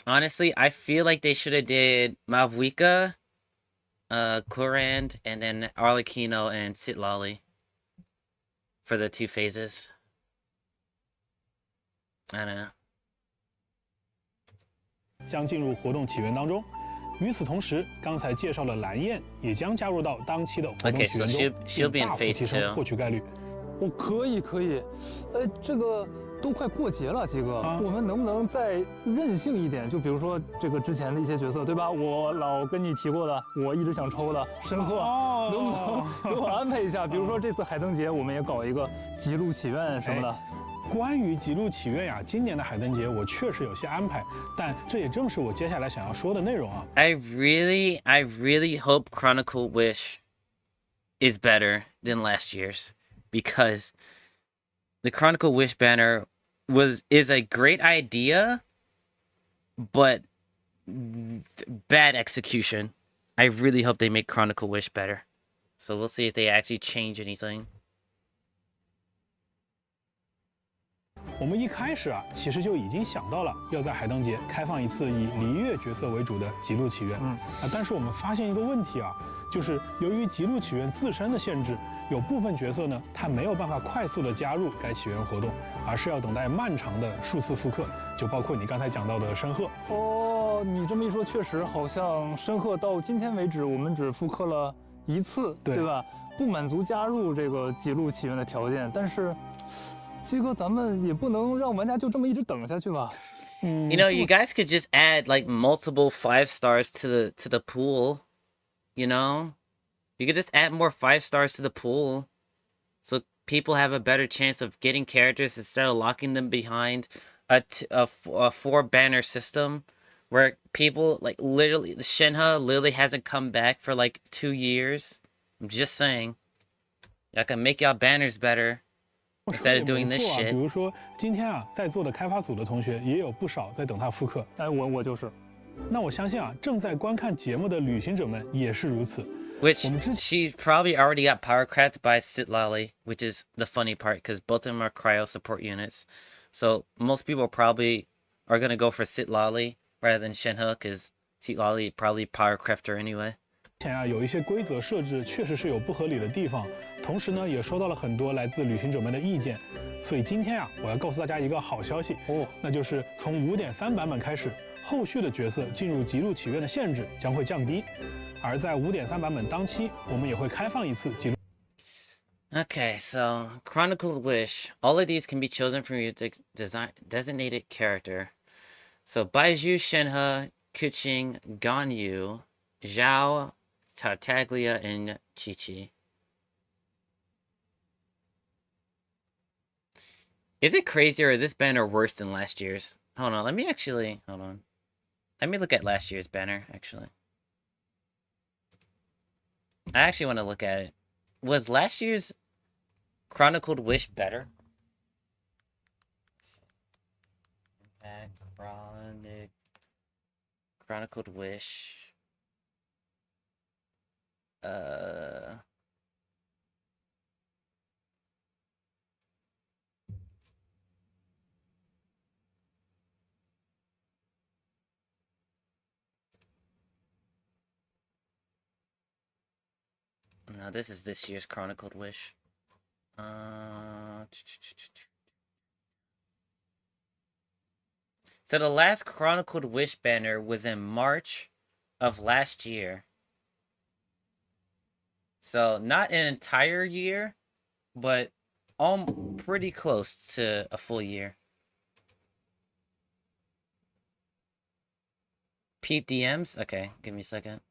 Honestly, I feel like they should have did Malvika, Clorand, and then Arlecchino and Sitlali for the 2 phases. I don't know. 将进入活动起源当中。与此同时，刚才介绍了蓝焰也将加入到当期的活动起源中， she'll be in 大幅 phase 提升 2. 获取概率。哦，可以，这个都快过节了，鸡哥，我们能不能再任性一点？就比如说这个之前的一些角色，对吧？我老跟你提过的，我一直想抽的申鹤，能不能给我安排一下？比如说这次海灯节，我们也搞一个极路祈愿什么的。关于极路祈愿呀，今年的海灯节我确实有些安排，但这也正是我接下来想要说的内容啊。I really hope Chronicle Wish is better than last year's, because the Chronicle Wish banner is a great idea, but bad execution. I really hope they make Chronicle Wish better. So we'll see if they actually change anything. 我们一开始啊，其实就已经想到了要在海灯节开放一次以璃月角色为主的极路祈愿。但是我们发现一个问题啊，就是由于极路祈愿自身的限制，有部分角色呢，它没有办法快速的加入该祈愿活动，而是要等待漫长的数次复刻，就包括你刚才讲到的申鹤。哦，你这么一说，确实好像申鹤到今天为止，我们只复刻了1次，对吧？不满足加入这个极路祈愿的条件，但是。鸡哥，咱们也不能让玩家就这么一直等下去吧。You know, you guys could just add like multiple 5 stars to the pool. You know, you could just add more 5 stars to the pool, so people have a better chance of getting characters instead of locking them behind a 4 banner system, where people like literally the Shenhe literally hasn't come back for like 2 years. I'm just saying, y'all can make y'all banners better. Instead of doing this shit. 比如说今天啊，在座的开发组的同学也有不少在等他复刻。哎，我就是。那我相信啊，正在观看节目的旅行者们也是如此。Which she probably already got power cracked by Sitlali, which is the funny part because both of them are cryo support units. So most people probably are gonna go for Sitlali rather than Shenhe because Sitlali probably power cracked her anyway. 前啊，有一些规则设置确实是有不合理的地方，同时呢，也收到了很多来自旅行者们的意见。所以今天啊，我要告诉大家一个好消息哦，那就是从5.3版本开始，后续的角色进入极路祈愿的限制将会降低，而在5.3版本当期，我们也会开放一次极路。Okay, so Chronicled Wish. All of these can be chosen from your designated character. So Baizhu, Shenhe, Kuching, Ganyu, Zhao, Tartaglia, and Chi-Chi. Is it crazier or is this banner worse than last year's? Hold on, hold on. Let me look at last year's banner, actually. I actually want to look at it. Was last year's Chronicled Wish better? Chronicled Wish. No, this is this year's Chronicled Wish. So the last Chronicled Wish banner was in March of last year. So not an entire year, but pretty close to a full year. Peep DMs? Okay, give me a second.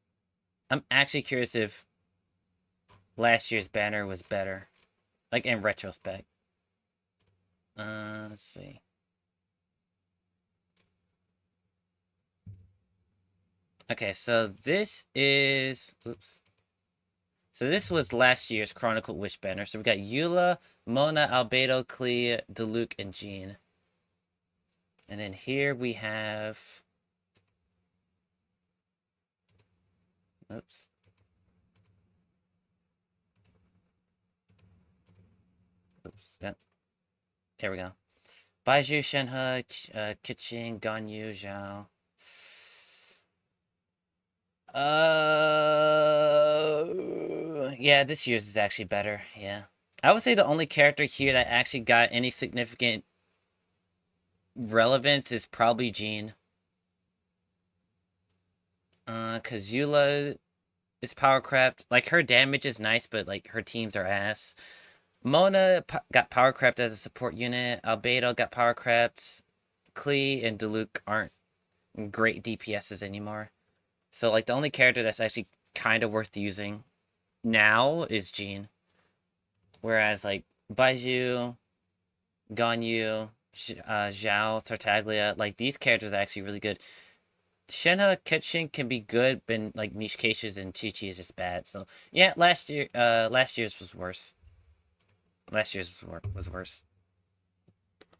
I'm actually curious if last year's banner was better. Like in retrospect. Let's see. Okay, so this is... Oops. So this was last year's Chronicled Wish banner. So we got Eula, Mona, Albedo, Klee, Diluc, and Jean. And then here we have... Oops. Oops, yep. There we go. Baizhu, Shenhe, Keqing, Ganyu, Zhao. Yeah, this year's is actually better, yeah. I would say the only character here that actually got any significant relevance is probably Jean. Cause Eula is power crept. Like, her damage is nice, but like her teams are ass. Mona got power crept as a support unit. Albedo got power crept. Klee and Diluc aren't great DPSs anymore. So like the only character that's actually kind of worth using now is Jean. Whereas like Baizhu, Ganyu, Zhao, Tartaglia, like these characters are actually really good. Shenhe, Keqing can be good, but like niche cases and Chi-Chi is just bad. So yeah, last year's was worse. Last year's was worse.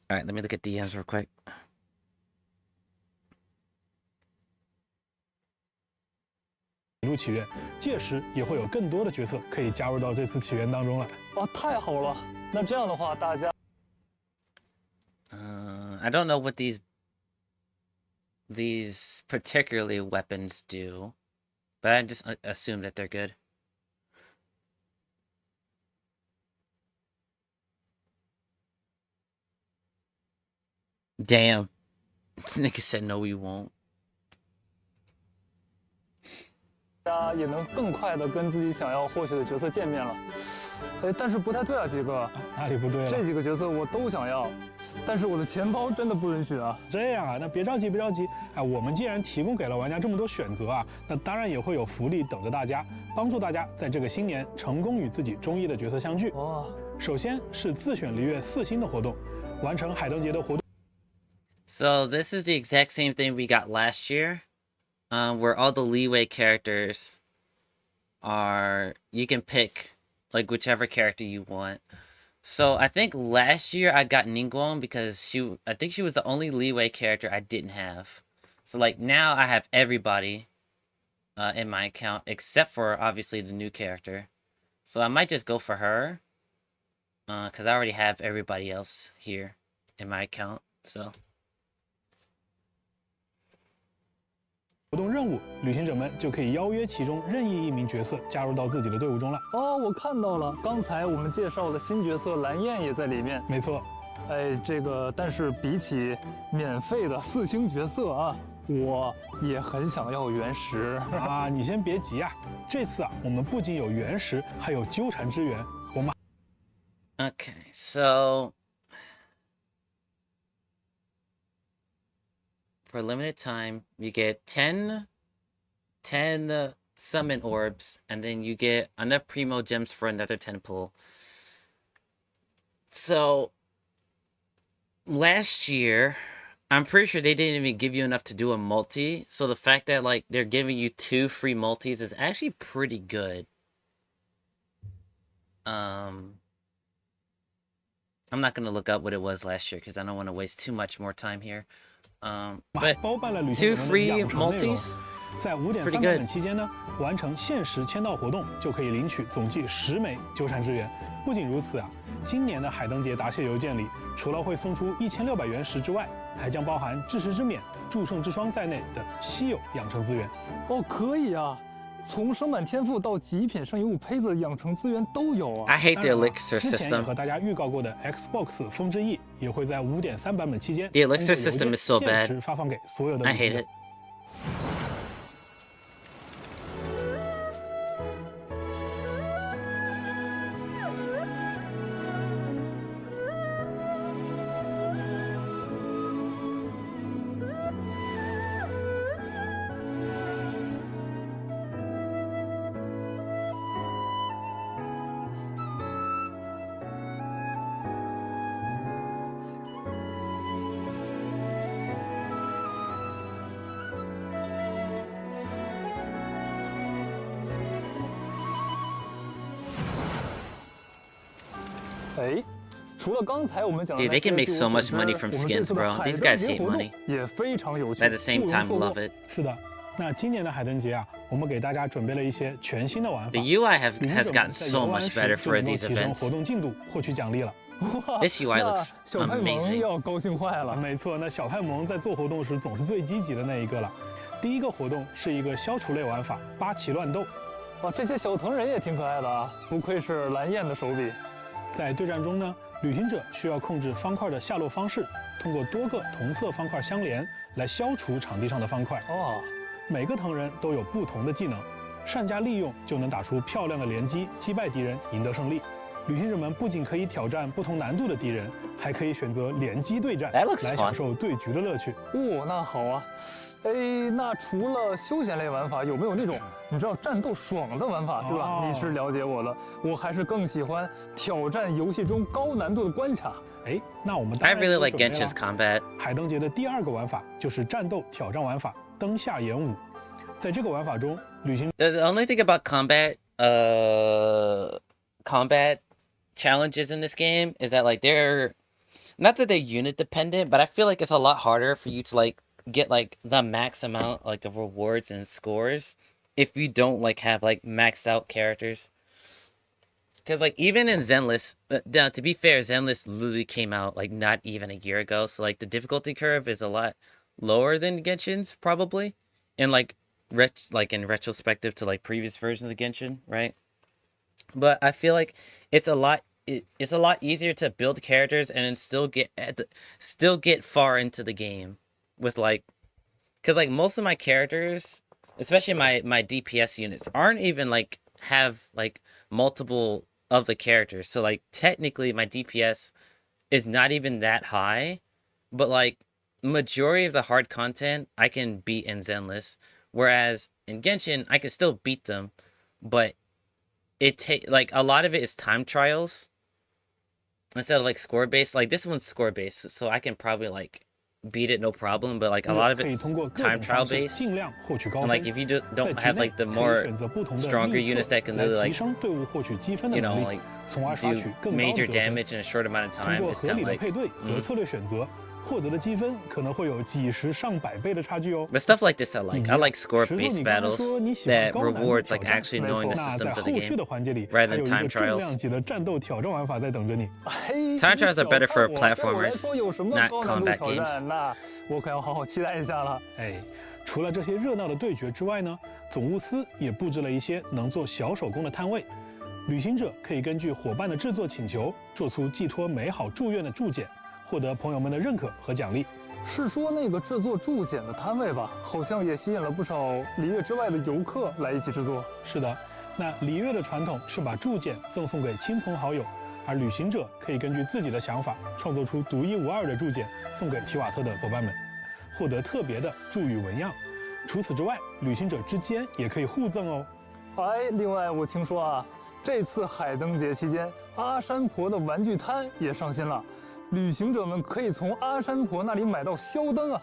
All right, let me look at DMs real quick.入祈愿，届时也会有更多的角色可以加入到这次祈愿当中来。哇，太好了！那这样的话，大家I don't know what these particularly weapons do, but I just assume that they're good. Damn. This nigga said no, we won't. 大家也能更快的跟自己想要获取的角色见面了。但是不太对啊，几个。哪里不对了？这几个角色我都想要，但是我的钱包真的不允许啊。这样啊，那别着急，别着急。哎，我们既然提供给了玩家这么多选择啊，那当然也会有福利等着大家，帮助大家在这个新年成功与自己中意的角色相聚。哇！首先是自选璃月4星的活动，完成海灯节的活动。So this is the exact same thing we got last year. Where all the leeway characters are, you can pick like whichever character you want. So I think last year I got Ningguang because I think she was the only leeway character I didn't have. So like now I have everybody. in my account, except for obviously the new character. So I might just go for her, because I already have everybody else here in my account. So. 活动任务，旅行者们就可以邀约其中任意一名角色加入到自己的队伍中了。哦，我看到了，刚才我们介绍的新角色蓝焰也在里面。没错。哎，这个，但是比起免费的4星角色啊，我也很想要原石啊！你先别急啊，这次啊，我们不仅有原石，还有纠缠之源。我们 Okay, so for a limited time, you get 10 summon orbs, and then you get enough primo gems for another 10 pull. So last year, I'm pretty sure they didn't even give you enough to do a multi. So the fact that like they're giving you 2 free multis is actually pretty good. I'm not gonna look up what it was last year because I don't want to waste too much more time here. But 2 free multis. 在5.3版本期间呢，完成限时签到活动就可以领取总计10枚纠缠之源。不仅如此啊，今年的海灯节答谢邮件里，除了会送出1600原石之外，还将包含至实之冕、祝圣之霜在内的稀有养成资源。哦，可以啊。 从生满天赋到极品圣遗物胚子的养成资源都有啊 ！I hate the elixir system. 之前也和大家预告过的 Xbox 风之翼也会在5.3版本期间 The elixir system is so bad. 限时发放给所有的。I hate it.哎，除了刚才我们讲的 Dude, they can make so much money from skins, bro. These guys hate money. 也非常有趣。 At the same time, love it. 是的，那今年的海灯节啊，我们给大家准备了一些全新的玩法。 The UI has gotten so much better for these events. 活动进度，获取奖励了。 This UI looks 小派萌要高兴坏了。没错，那小派萌在做活动时总是最积极的那一个了。第一个活动是一个消除类玩法——八旗乱斗。哇，这些小藤人也挺可爱的啊，不愧是蓝焰的手笔。在对战中呢，旅行者需要控制方块的下落方式，通过多个同色方块相连来消除场地上的方块。哦，每个藤人都有不同的技能，善加利用就能打出漂亮的连击，击败敌人，赢得胜利。旅行者们不仅可以挑战不同难度的敌人，还可以选择联机对战，来享受对局的乐趣。哦，那好啊。哎，那除了休闲类玩法，有没有那种你知道战斗爽的玩法，对吧？你是了解我的，我还是更喜欢挑战游戏中高难度的关卡。哎，那我们 I really like Genshin's combat. 海灯节的第二个玩法就是战斗挑战玩法——灯下演武。在这个玩法中，旅行 The only thing about combat challenges in this game is that like they're not that they're unit dependent, but I feel like it's a lot harder for you to like get like the max amount like of rewards and scores if you don't like have like maxed out characters. Because like even in Zenless, now to be fair, Zenless literally came out like not even a year ago, so like the difficulty curve is a lot lower than Genshin's probably, and like in retrospective to like previous versions of Genshin, right? But I feel like it's a lot easier to build characters and then still get far into the game with like, because like most of my characters, especially my DPS units, aren't even like have like multiple of the characters. So like technically my DPS is not even that high, but like majority of the hard content I can beat in Zenless, whereas in Genshin I can still beat them, but like a lot of it is time trials instead of like score based. Like this one's score based, so I can probably like beat it no problem, but like a lot of it's time trial based, and like if you don't have like the more stronger units that can really like, you know, like do major damage in a short amount of time, it's kind of like 获得的积分可能会有几十上百倍的差距哦。 But stuff like this I like. I like score-based battles that rewards like actually knowing the systems of the game rather than time trials. 级的战斗挑战玩法在等着你。 Time trials are better for platformers, not combat games. 那我可要好好期待一下了。哎，除了这些热闹的对决之外呢，总务司也布置了一些能做小手工的摊位，旅行者可以根据伙伴的制作请求，做出寄托美好祝愿的铸简，获得朋友们的认可和奖励。是说那个制作铸简的摊位吧？好像也吸引了不少璃月之外的游客来一起制作。是的，那璃月的传统是把铸简赠送给亲朋好友，而旅行者可以根据自己的想法创作出独一无二的铸简，送给提瓦特的伙伴们，获得特别的祝语纹样。除此之外，旅行者之间也可以互赠哦。哎，另外我听说啊，这次海灯节期间，阿山婆的玩具摊也上新了，旅行者们可以从阿山婆那里买到枭灯啊。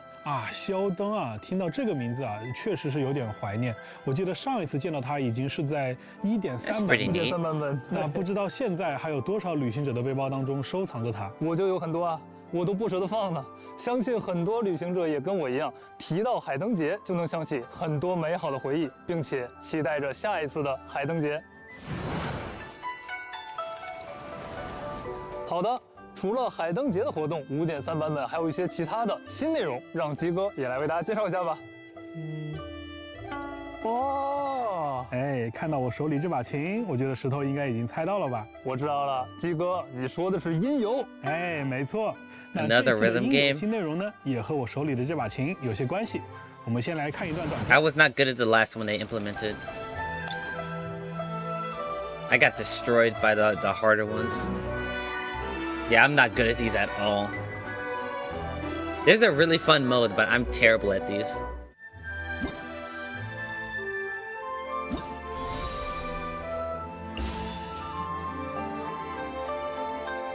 枭灯啊，听到这个名字啊，确实是有点怀念。我记得上一次见到它已经是在1.3版本，那不知道现在还有多少旅行者的背包当中收藏着它。我就有很多啊，我都不舍得放呢。相信很多旅行者也跟我一样，提到海灯节就能想起很多美好的回忆，并且期待着下一次的海灯节。好的。除了海灯节的活动，5.3版本还有一些其他的新内容，让鸡哥也来为大家介绍一下吧。哦，哎，看到我手里这把琴，我觉得石头应该已经猜到了吧？我知道了，鸡哥，你说的是音游。哎，没错。那 Another rhythm game. 新内容呢，也和我手里的这把琴有些关系。我们先来看一段短片。I was not good at the last one they implemented. I got destroyed by the harder ones. Yeah, I'm not good at these at all. There's a really fun mode, but I'm terrible at these.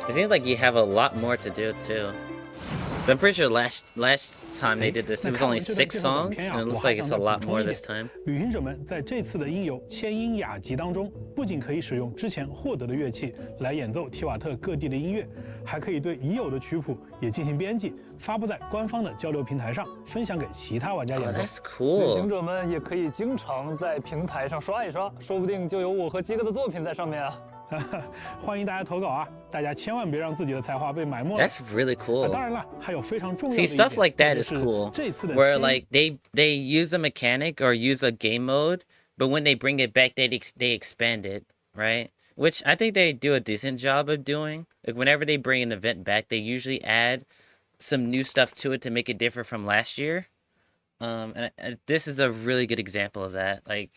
It seems like you have a lot more to do too. So I'm pretty sure last time they did this, it was only 6 songs, and it looks like it's a lot more this time. 旅行者们在这次的音游千音雅集当中，不仅可以使用之前获得的乐器来演奏提瓦特各地的音乐，还可以对已有的曲谱也进行编辑，发布在官方的交流平台上，分享给其他玩家演奏。That's cool. 旅行者们也可以经常在平台上刷一刷，说不定就有我和鸡哥的作品在上面啊。欢迎大家投稿啊！大家千万别让自己的才华被埋没了。 That's really cool. 当然了，还有非常重要的 See, stuff like that is cool. 这次的 Where like they use a mechanic or use a game mode, but when they bring it back, they expand it, right? Which I think they do a decent job of doing. Like whenever they bring an event back, they usually add some new stuff to it to make it different from last year. And this is a really good example of that. Like.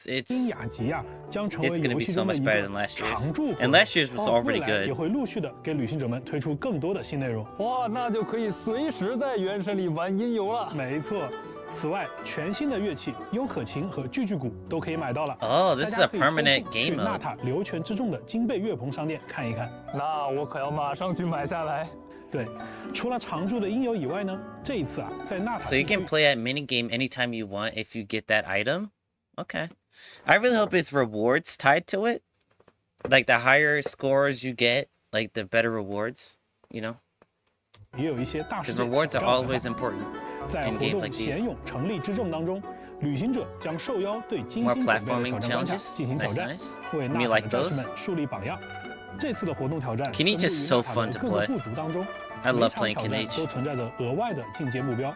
It's gonna be so much better than last year's, and last year's was already good. 也会陆续的给旅行者们推出更多的新内容。哇，那就可以随时在原神里玩音游了。没错。此外，全新的乐器优可琴和巨巨鼓都可以买到了。Oh, this is a permanent game mode. 去纳塔流泉之众的金贝乐棚商店看一看。那我可要马上去买下来。对，除了常驻的音游以外呢，这一次啊，在纳塔 So you can play at mini game anytime you want if you get that item. Okay. I really hope it's rewards tied to it. Like the higher scores you get, like the better rewards, you know? 也有一些大事 Because rewards are always important 在 in 活 games 动 like 贤 these. 勇成立之证当中，旅行者将受邀对精 More 心准备的 platforming 挑战关卡 challenges? 进行挑 Nice, 战， nice. 为 You 纳塔 like 的战士 those? 们树立榜样。这次的活动挑战 Kinich is so fun to 各个 play. 部族当中， I 每 love 场 playing 挑战 Kinich. 都存在着额外的进阶目标。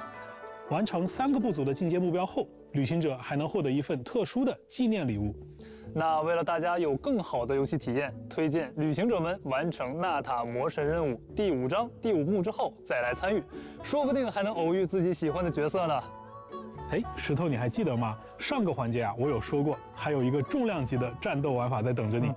完成3个部族的进阶目标后，旅行者还能获得一份特殊的纪念礼物。那为了大家有更好的游戏体验，推荐旅行者们完成纳塔魔神任务第5章第5幕之后再来参与，说不定还能偶遇自己喜欢的角色呢。哎，石头，你还记得吗？上个环节啊，我有说过，还有一个重量级的战斗玩法在等着你。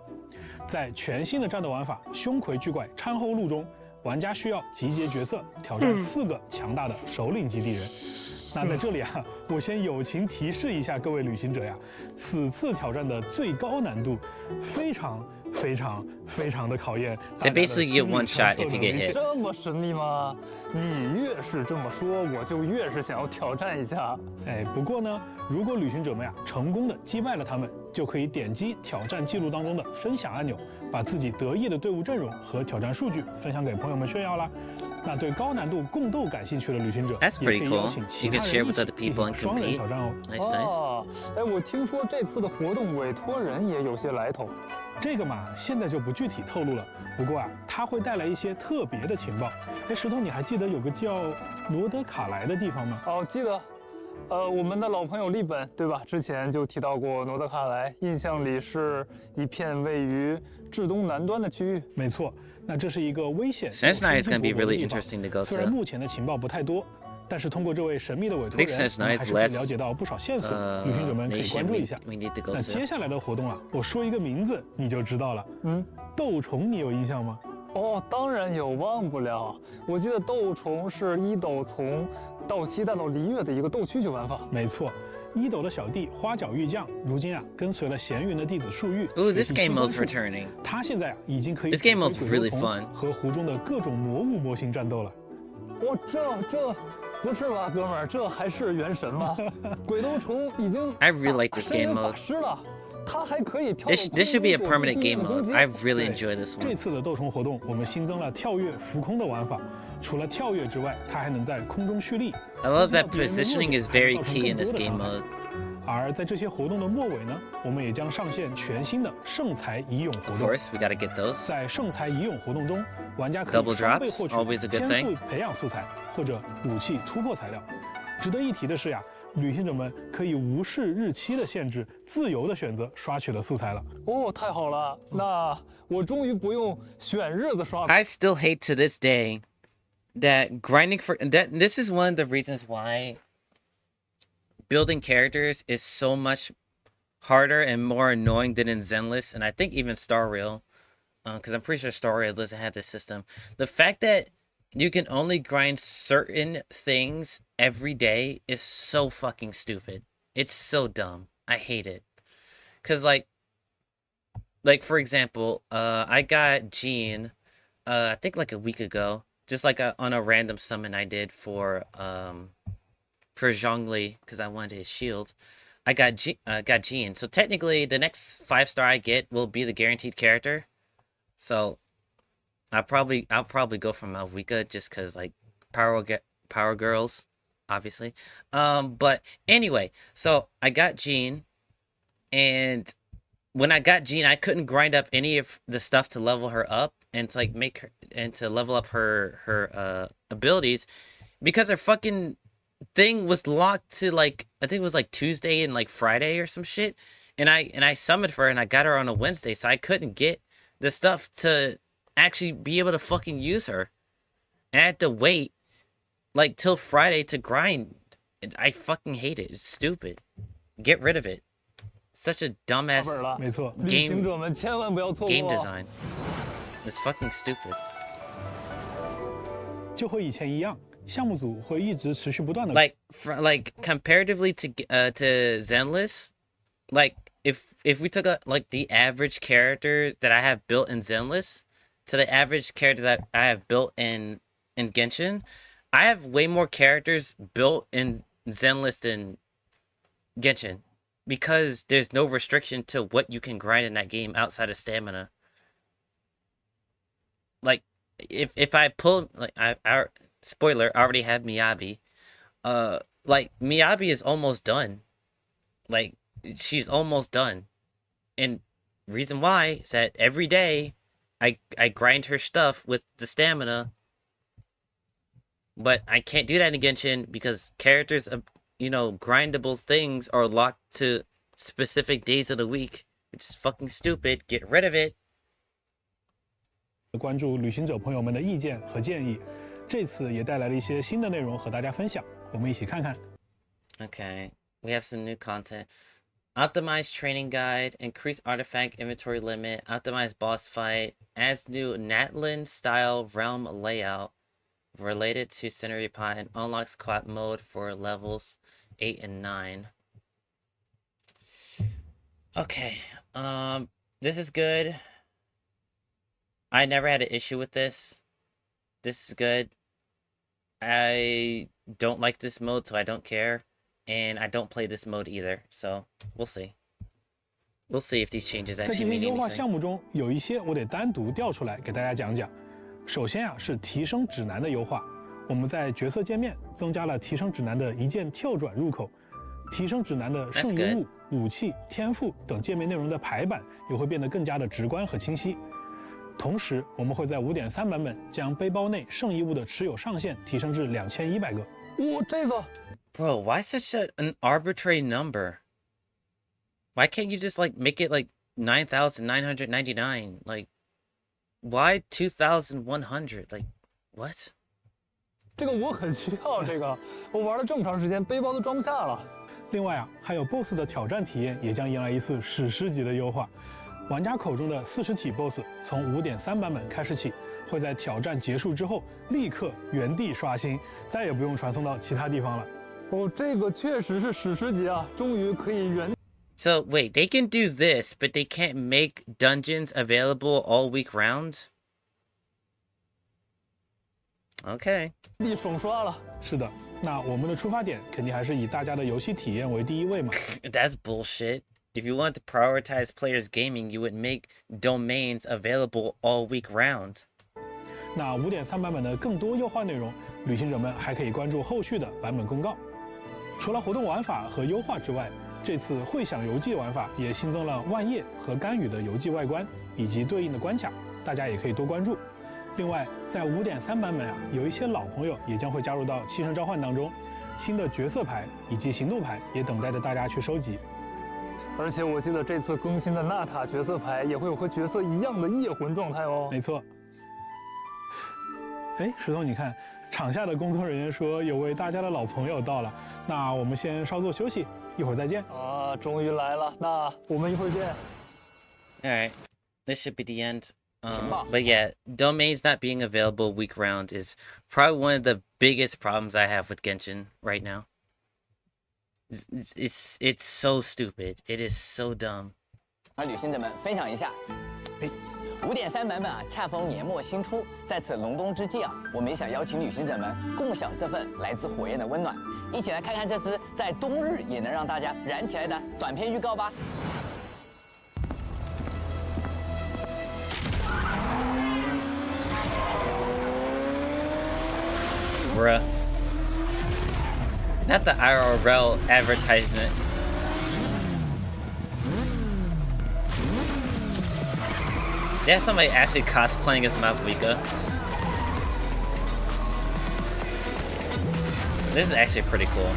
在全新的战斗玩法“凶魁巨怪掺后路”中，玩家需要集结角色，挑战4个强大的首领级敌人。那在这里啊，我先友情提示一下各位旅行者呀，此次挑战的最高难度非常的考验。So basically you get one shot if you get hit. 这么神秘吗？你越是这么说，我就越是想要挑战一下。哎，不过呢，如果旅行者们呀成功的击败了他们，就可以点击挑战记录当中的分享按钮，把自己得意的队伍阵容和挑战数据分享给朋友们炫耀啦。那对高难度共斗感兴趣的旅行者， That's 也 pretty 可以邀 cool. 请 You 其 can 他 share 人一 with 起 other 进 people 行 and 双人 compete. 挑战哦。 Nice, nice. 哎，我听说这次的活动委托人也有些来头。这个嘛，现在就不具体透露了。不过啊，它会带来一些特别的情报。哎，石头，你还记得有个叫罗德卡莱的地方吗？哦，记得。我们的老朋友利本，对吧？之前就提到过诺德卡莱，印象里是一片位于至东南端的区域。没错，那这是一个危险、 Sentinel is going to be 有生机勃勃的 really 地方。 interesting to go 虽然 to. 目前的情报不太多，但是通过这位神秘的委托 I think 人，我们 Sentinel 还 is 是可以 less 了解到不少线索，旅行者们可以 nation 关注一下。 we need to go 那 to. 接下来的活动啊，我说一个名字你就知道了。斗虫，你有印象吗？哦，当然有，忘不了。我记得斗虫是一斗从稻期带到璃月的一个斗蛐蛐玩法。没错。一斗的小弟花脚玉匠，如今啊跟随了闲云的弟子树玉。 Ooh, this game mode's returning. 他现在啊已经可以 This game mode's really fun. 和湖中的各种魔物模型战斗了。哇，这不是吧，哥们儿？这还是元神吗？鬼斗虫已经 I really like this game 法 mode. 师了，他还可以跳。This should be a permanent game mode. I really enjoy this 这 one. 次的斗虫活动，我们新增了跳跃、浮空的玩法。除了跳跃之外，它还能在空中蓄力。 I love that positioning is very key in this game mode. 而在这些活动的末尾呢，我们也将上线全新的圣才遗咏活 Of 动。 course, we gotta get those. 在圣才遗咏活动中，玩家可 Double 以双倍 drops, 获取 always a good 天 thing. 赋培养素材或者武器突破材料。值得一提的是呀，旅行者们可以无视日期的限制，自由的选择刷取的素材了。哦，太好了，那我终于不用选日子刷了。 I still hate to this day that grinding for that. This is one of the reasons why building characters is so much harder and more annoying than in Zenless, and I think even Star Rail, because I'm pretty sure Star Rail doesn't have this system. The fact that you can only grind certain things every day is so fucking stupid. It's so dumb. I hate it. Cause like for example, I got Jean, I think like a week ago, just like on a random summon I did for Zhongli, because I wanted his shield. I got Jean. So technically the next 5-star I get will be the guaranteed character. So I'll probably go for Malvika just cause like power girls, obviously. But anyway, so I got Jean, and when I got Jean, I couldn't grind up any of the stuff to level her up and to like make her and to level up her abilities, because her fucking thing was locked to like, I think it was like Tuesday and like Friday or some shit, and I summoned her and I got her on a Wednesday, so I couldn't get the stuff to actually be able to fucking use her, and I had to wait like till Friday to grind. And I fucking hate it. It's stupid. Get rid of it. Such a dumbass 没错， 旅行者们千万不要错过。 game design. It's fucking stupid. 就和以前一样，项目组会一直持续不断的。 Like comparatively to Zenless, like if we took like the average character that I have built in Zenless to the average characters that I have built in Genshin, I have way more characters built in Zenless than Genshin, because there's no restriction to what you can grind in that game outside of stamina. Like if I pull, like I spoiler, I already have Miyabi. Like Miyabi is almost done. Like she's almost done. And reason why is that every day I grind her stuff with the stamina. But I can't do that in Genshin because characters, grindable things are locked to specific days of the week, which is fucking stupid. Get rid of it. 关注旅行者朋友们的意见和建议，这次也带来了一些新的内容和大家分享，我们一起看看。 Okay, we have some new content. Optimized training guide, increase artifact inventory limit, optimized boss fight, adds new Natlan style realm layout related to Scenery Pot, and unlocks co-op mode for levels 8 and 9. Okay, this is good. I never had an issue with this. This is good. I don't like this mode, so I don't care. And I don't play this mode either, so we'll see. We'll see if these changes 在这 actually 些 mean 优化项 anything. 目中，有一些我得单独调出来给大家讲讲。首先是提升指南的优化，我们在角色界面增加了提升指南的一键跳转入口，提升指南的圣遗物、武器、天赋等界面内容的排版也会变得更加的直观和清晰。同时，我们会在 5.3 版本将背包内圣遗物的持有上限提升至2100个。这个 Bro, why such an arbitrary number? Why can't you just like make it like 9,999? Like, why 2,100? Like, what? 这个我很需要这个，我玩了这么长时间，背包都装不下了。另外还有 BOSS 的挑战体验也将迎来一次史诗级的优化。玩家口中的40体 BOSS 从 5.3 版本开始起，会在挑战结束之后立刻原地刷新，再也不用传送到其他地方了。这个确实是史诗级啊！终于可以原。So wait, they can do this, but they can't make dungeons available all week round? Okay. 地爽刷了。是的，那我们的出发点肯定还是以大家的游戏体验为第一位嘛。That's bullshit. If you want to prioritize players' gaming, you would make domains available all week round. 那 5.3 版本的更多优化内容，旅行者们还可以关注后续的版本公告。除了活动玩法和优化之外，这次会享游记玩法也新增了万叶和甘雨的游记外观以及对应的关卡，大家也可以多关注。另外，在 5.3 版本有一些老朋友也将会加入到七神召唤当中，新的角色牌以及行动牌也等待着大家去收集。而且我记得这次更新的纳塔角色牌也会有和角色一样的夜魂状态哦。没错。石头，你看，场下的工作人员说有位大家的老朋友到了，那我们先稍作休息，一会儿再见。终于来了，那我们一会儿见。All right, this should be the end. But yeah, domains not being available week round is probably one of the biggest problems I have with Genshin right now. It's so stupid. It is so dumb. 旅行者们分享一下。5.3 版本恰逢年末新出，在此隆冬之际我们也想邀请旅行者们共享这份来自火焰的温暖，一起来看看这支在冬日也能让大家燃起来的短片预告吧。Bruh. Not the IRL advertisement. Yeah, somebody actually cosplaying as Mavuika. This is actually pretty cool.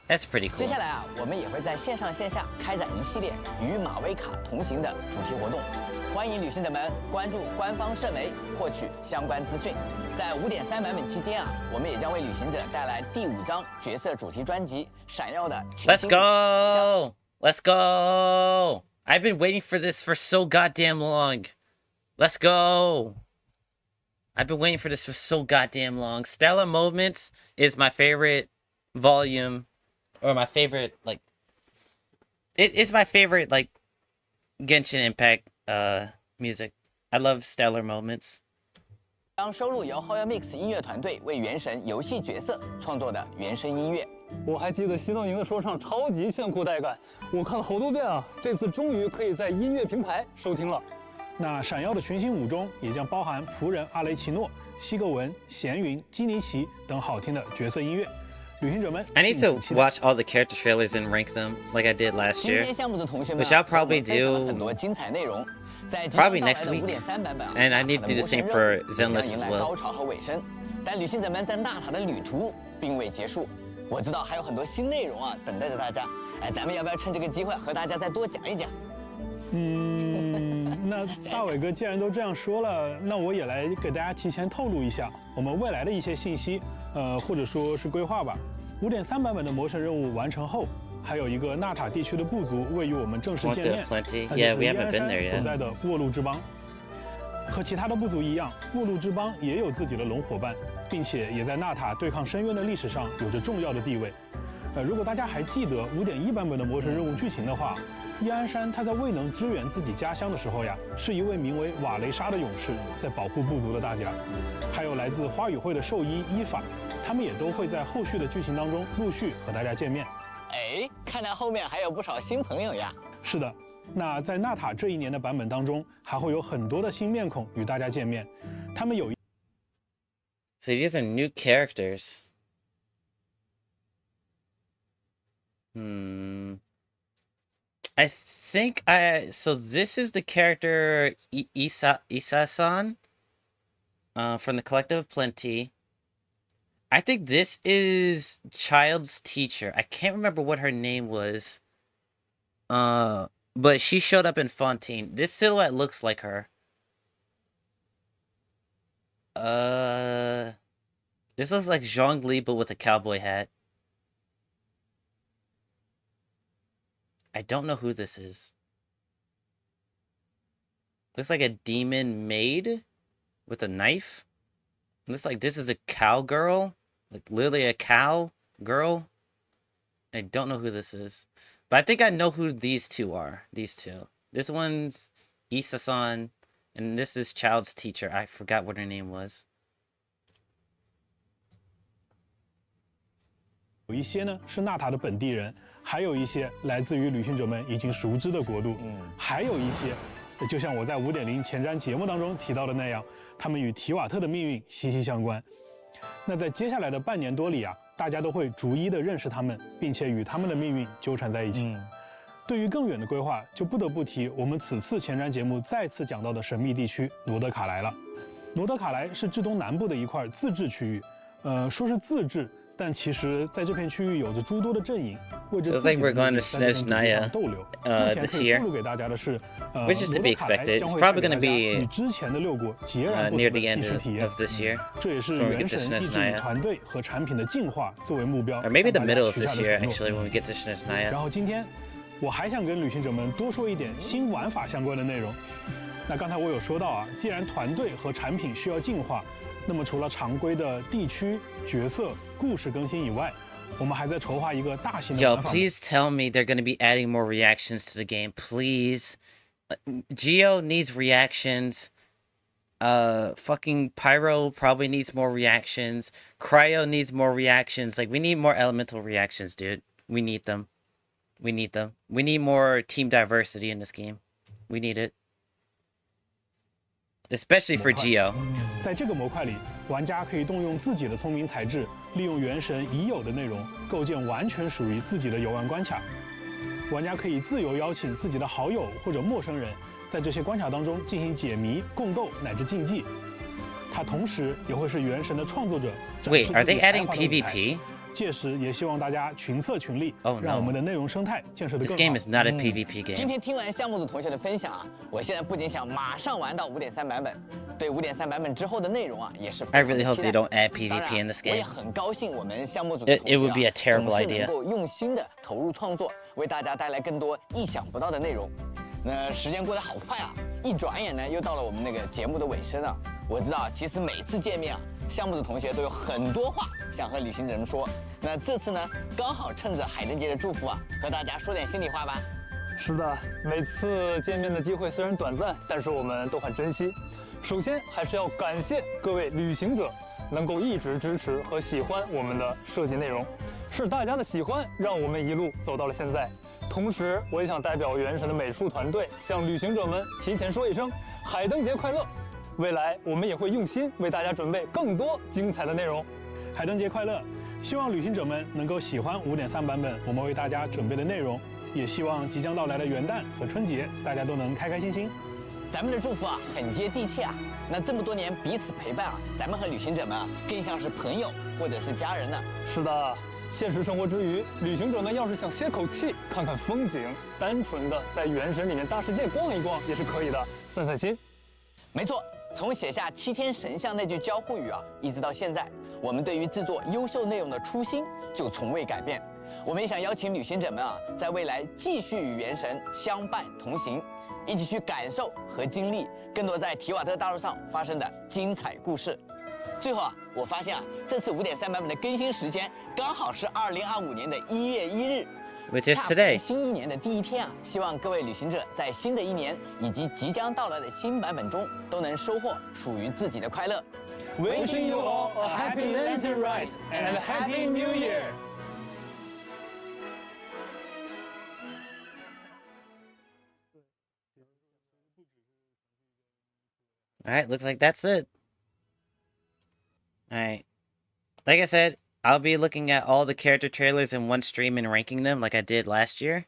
That's pretty cool. 接下来我们也会在线上线下开展一系列与马威卡同行的主题活动，欢迎旅行者们关注官方社媒获取相关资讯。在 5.3 版本期间我们也将为旅行者带来第5张角色主题专辑《闪耀的群星》。 Let's go! Let's go! I've been waiting for this for so goddamn long. Let's go! I've been waiting for this for so goddamn long. Stellar Moments is my favorite volume. Or my favorite, like, it's my favorite, like, Genshin Impact music. I love Stellar Moments. 将收录由 Hoya Mix 音乐团队为原神游戏角色创作的原声音乐。我还记得西诺营的说唱超级炫酷带感，我看了好多遍这次终于可以在音乐平台收听了。那闪耀的群星5中也将包含仆人阿雷奇诺、西格文、咸云、基尼奇等好听的角色音乐。旅行者们 I need to watch all the character trailers and rank them like I did last year, 今天项目的同学们 which I'll probably 分享了 do 很多精彩内容。在 probably next week. 5.3 版本 And I need to do the same for Zenless 将迎 as 来 well. 高潮和尾声，但旅行者们在纳塔的旅途并未结束。我知道还有很多新内容等待着大家。咱们要不要趁这个机会和大家再多讲一讲？那大伟哥既然都这样说了，那我也来给大家提前透露一下我们未来的一些信息，或者说是规划吧。5.3 版本的魔神任务完成后，还有一个纳塔地区的部族位于我们正式见面，它就是伊安山所在的沃路之邦。和其他的部族一样，沃路之邦也有自己的龙伙伴，并且也在纳塔对抗深渊的历史上有着重要的地位。如果大家还记得5.1 版本的魔神任务剧情的话，伊安山他在未能支援自己家乡的时候呀，是一位名为瓦雷莎的勇士在保护部族的大家，还有来自花语会的兽医伊法，他们也都会在后续的剧情当中陆续和大家见面。哎，看来后面还有不少新朋友呀。是的，那在纳塔这一年的版本当中，还会有很多的新面孔与大家见面，他们有。So these are new characters. I think so this is the character Isa-san from the Collective of Plenty. I think this is Child's teacher. I can't remember what her name was. But she showed up in Fontaine. This silhouette looks like her. This looks like Zhongli but with a cowboy hat. I don't know who this is. Looks like a demon maid with a knife. Looks like this is a cowgirl. Like literally a cow girl. I don't know who this is. But I think I know who these two are. These two. This one's Isa-san. And this is Child's teacher. I forgot what her name was. 有一些呢是纳塔的本地人，还有一些来自于旅行者们已经熟知的国度，还有一些，就像我在5.0前瞻节目当中提到的那样，他们与提瓦特的命运息息相关。那在接下来的半年多里啊，大家都会逐一的认识他们，并且与他们的命运纠缠在一起。对于更远的规划，就不得不提我们此次前瞻节目再次讲到的神秘地区罗德卡莱了。罗德卡莱是至东南部的一块自治区域，说是自治。但其实，在这片区域有着诸多的阵营，为着自己的利益在这片逗留。目前可以透露给大家的是，罗德卡莱将会带给大家与之前的6国截然不同的地区体验。这也是原神一直以团队和产品的进化作为目标。Or maybe the middle of this year, actually, when we get to Shinesnaya. 然后今天，我还想跟旅行者们多说一点新玩法相关的内容。那刚才我有说到啊，既然团队和产品需要进化。那么除了常规的地区、角色、故事更新以外，我们还在筹划一个大型的玩法。Yo, please tell me they're going to be adding more reactions to the game, please. Geo needs reactions. Fucking Pyro probably needs more reactions. Cryo needs more reactions. Like, we need more elemental reactions, dude. We need them. We need them. We need more team diversity in this game. We need it. Especially for Geo. 在这个模块里，玩家可以动用自己的聪明才智，利用原神已有的内容，构建完全属于自己的游玩关卡。玩家可以自由邀请自己的好友或者陌生人，在这些关卡当中进行解谜、共斗乃至竞技。它同时也会是原神的创作者展示自己才华的舞台。Wait, are they adding PvP? 届时也希望大家群策群力，让我们的内容生态建设得更好。This game is not a PvP game. 今天听完项目组同学的分享啊，我现在不仅想马上玩到5.3版本，对5.3版本之后的内容啊也是非 I 常的 really hope 期 they 待。 don't add PvP in this 我也 game. 很高兴我们项目组的同 It would be 学 a terrible 总是 idea. 能够用心的投入创作，为大家带来更多意想不到的内容。那时间过得好快啊，一转眼呢又到了我们那个节目的尾声啊。我知道，其实每次见面啊，项目组同学都有很多话想和旅行者们说。那这次呢，刚好趁着海灯节的祝福啊，和大家说点心里话吧。是的，每次见面的机会虽然短暂，但是我们都很珍惜。首先还是要感谢各位旅行者能够一直支持和喜欢我们的设计内容，是大家的喜欢让我们一路走到了现在。同时，我也想代表原神的美术团队向旅行者们提前说一声海灯节快乐！未来我们也会用心为大家准备更多精彩的内容。海灯节快乐！希望旅行者们能够喜欢5.3版本我们为大家准备的内容，也希望即将到来的元旦和春节大家都能开开心心。咱们的祝福啊，很接地气啊。那这么多年彼此陪伴啊，咱们和旅行者们啊，更像是朋友或者是家人呢。是的。现实生活之余，旅行者们要是想歇口气、看看风景，单纯的在原神里面大世界逛一逛也是可以的，散散心。没错，从写下7天神像那句交互语啊，一直到现在，我们对于制作优秀内容的初心就从未改变。我们也想邀请旅行者们啊，在未来继续与原神相伴同行，一起去感受和经历更多在提瓦特大陆上发生的精彩故事。最后啊，我发现啊，这次5.3版本的更新时间刚好是2025年的1月1日。Which is today. 新一年的第一天啊，希望各位旅行者在新的一年以及即将到来的新版本中，都能收获属于自己的快乐。Wishing you all a happy lantern ride and a happy new year. Alright, looks like that's it. Alright. Like I said, I'll be looking at all the character trailers in one stream and ranking them like I did last year.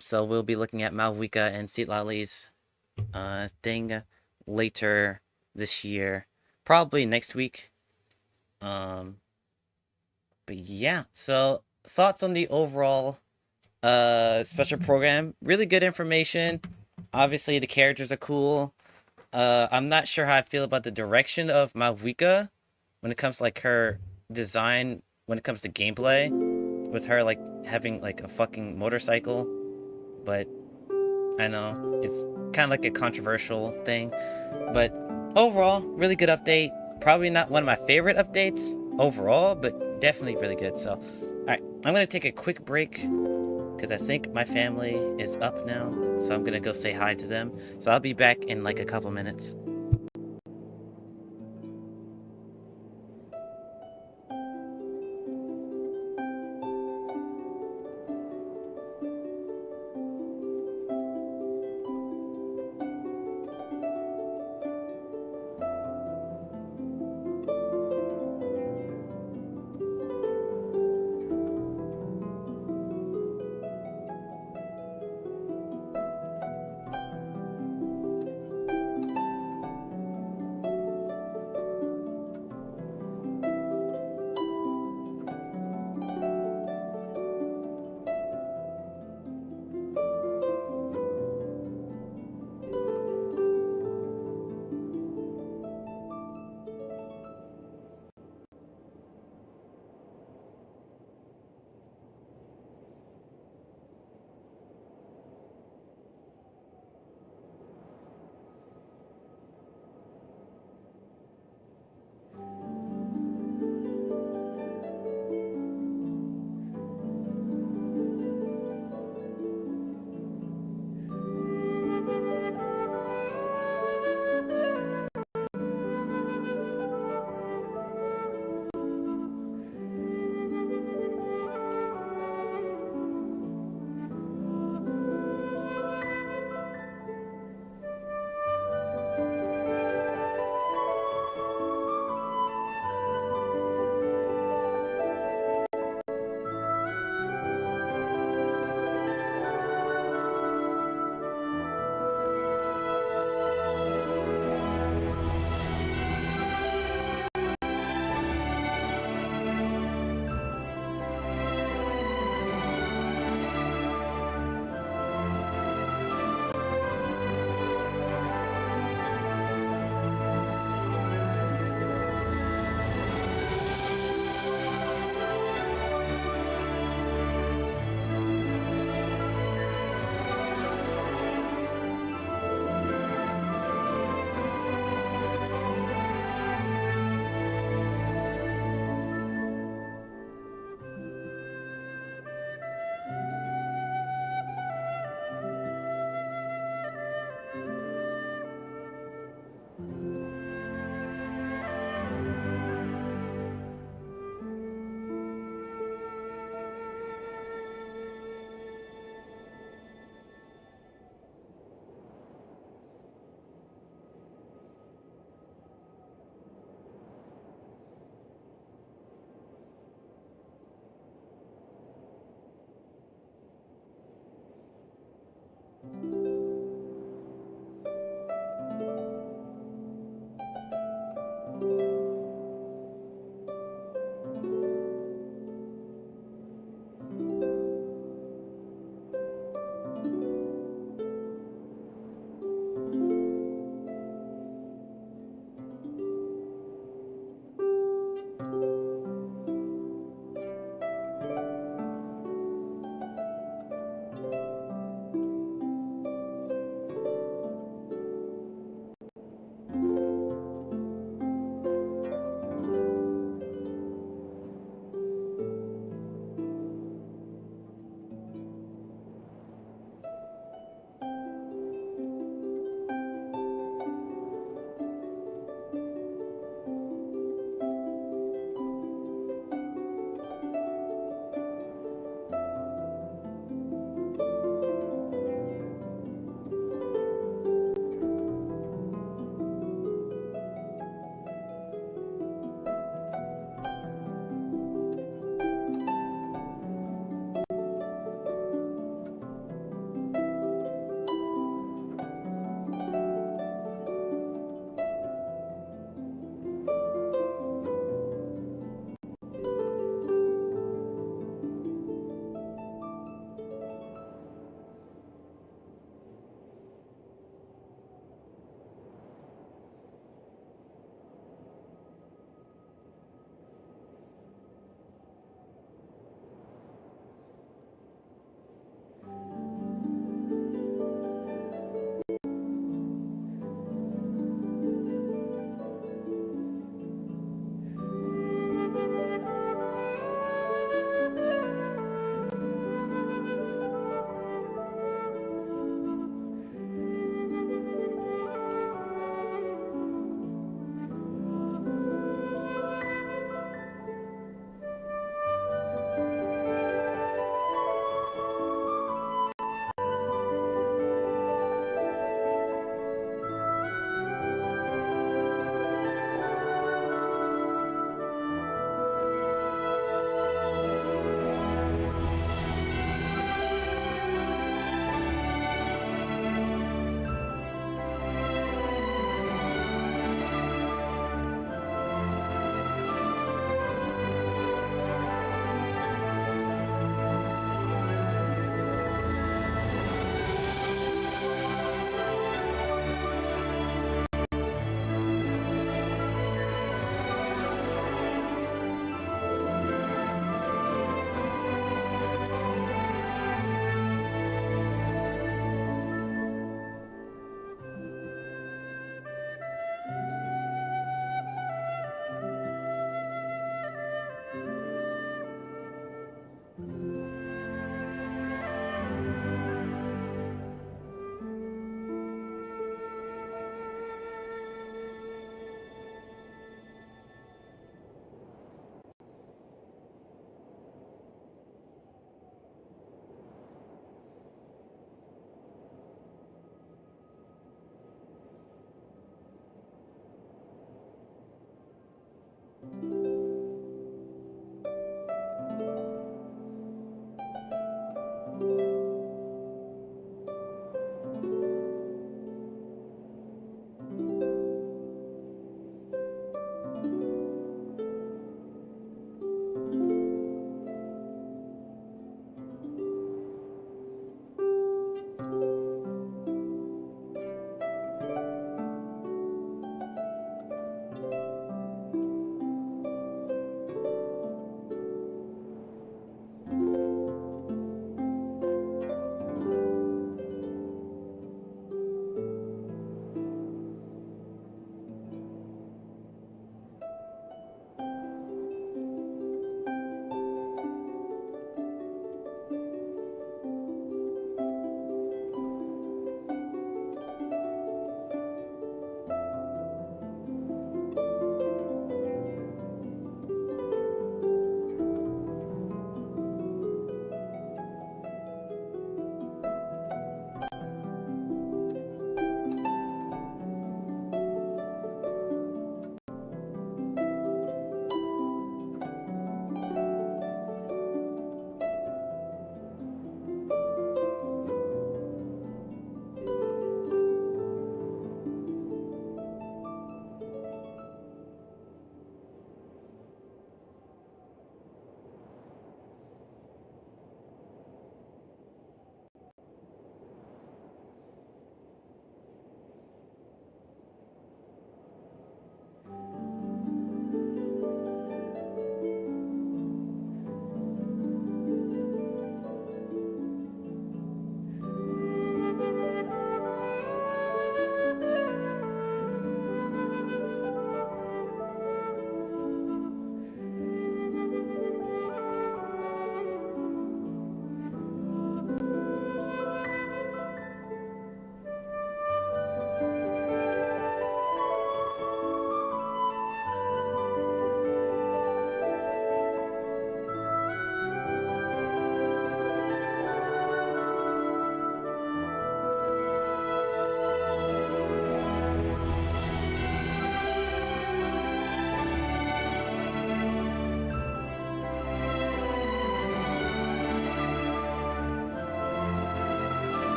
So we'll be looking at Malvika and Citlali's thing later this year. Probably next week. But yeah, so thoughts on the overall special program. Really good information. Obviously the characters are cool. I'm not sure how I feel about the direction of Malvika when it comes to like her design, when it comes to gameplay, with her like having like a fucking motorcycle. But I know it's kind of like a controversial thing. But overall, really good update. Probably not one of my favorite updates overall, but definitely really good. So, alright, I'm gonna take a quick break because I think my family is up now. So I'm gonna go say hi to them. So I'll be back in like a couple minutes.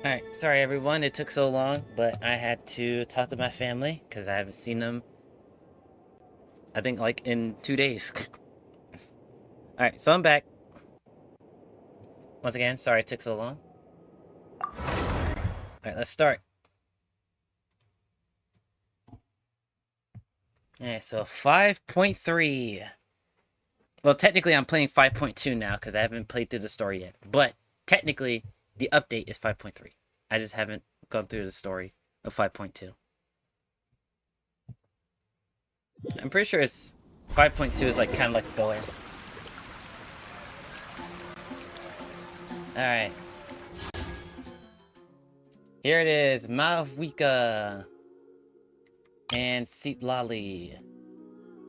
Alright, sorry everyone, it took so long, but I had to talk to my family, because I haven't seen them, I think, like, in 2 days. Alright, so I'm back. Once again, sorry it took so long. Alright, let's start. Alright, so 5.3. Well, technically I'm playing 5.2 now, because I haven't played through the story yet, but technically, the update is 5.3. I just haven't gone through the story of 5.2. I'm pretty sure it's 5.2 is like kind of like filler. Alright. Here it is, Malvika and Seatlali.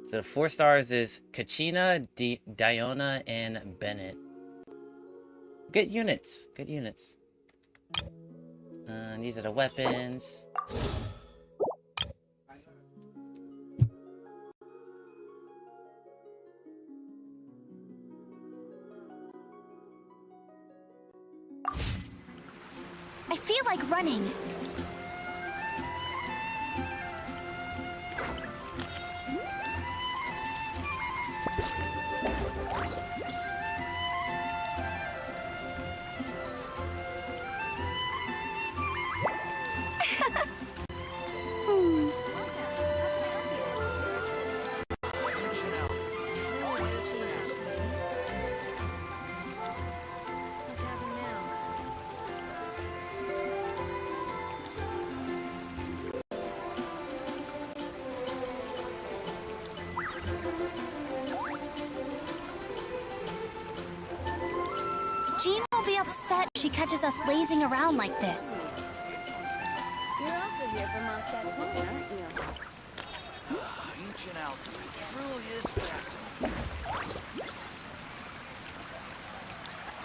So the 4 stars is Kachina, Diona, and Bennett. Good units. Good units. These are the weapons. I feel like running. Jean will be upset if she catches us lazing around like this. You're also here for Mondstadt's woman, aren't you? Ancient alchemy truly is fascinating.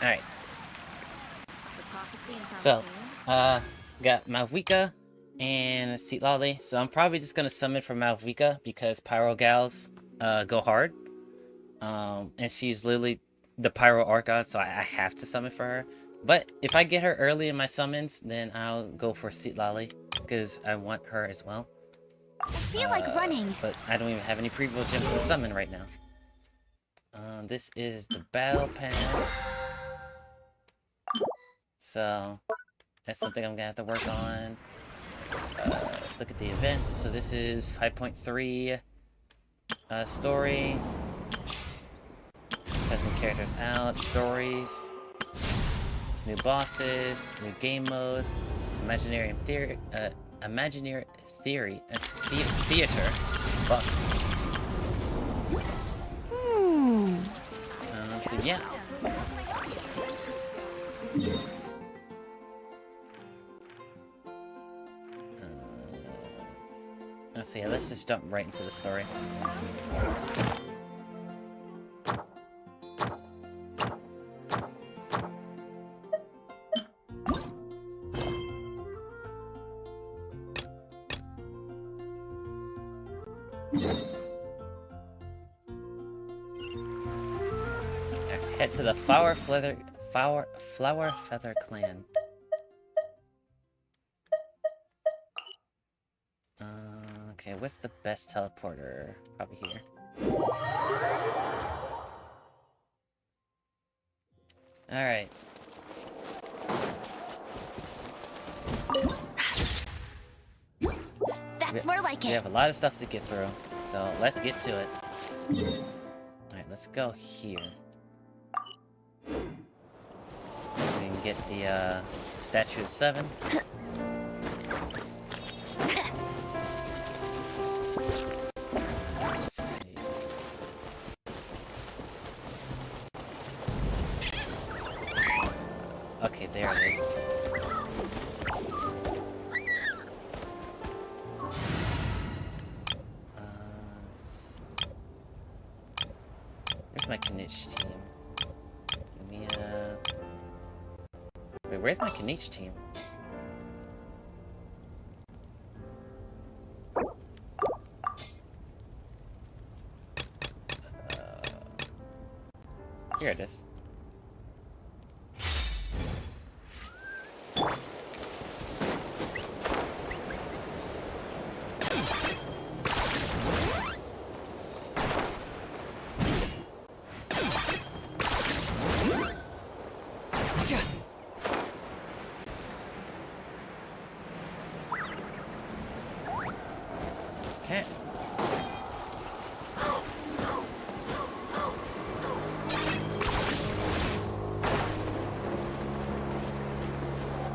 Alright. So, got Malvika and Seatlali. So I'm probably just gonna summon for Malvika because Pyro Gals go hard. And she's literally the Pyro Archon, so I have to summon for her. But if I get her early in my summons, then I'll go for Seatlali because I want her as well. I feel like running. But I don't even have any prevost gems to summon right now. This is the battle pass. So that's something I'm gonna have to work on. Let's look at the events. So this is 5.3 story. Testing characters out, stories, new bosses, new game mode, imaginary theory, theater. Fuck. So yeah. So yeah, let's just jump right into the story. Head to the Flower Feather Clan. Okay, what's the best teleporter? Probably here. Alright. That's more like it. We have a lot of stuff to get through, so let's get to it. Alright, let's go here. We can get the statue of 7. Let's see. Okay, there it is. Where's my Knitch team? Wait, where's my Knitch team? Here it is. Okay.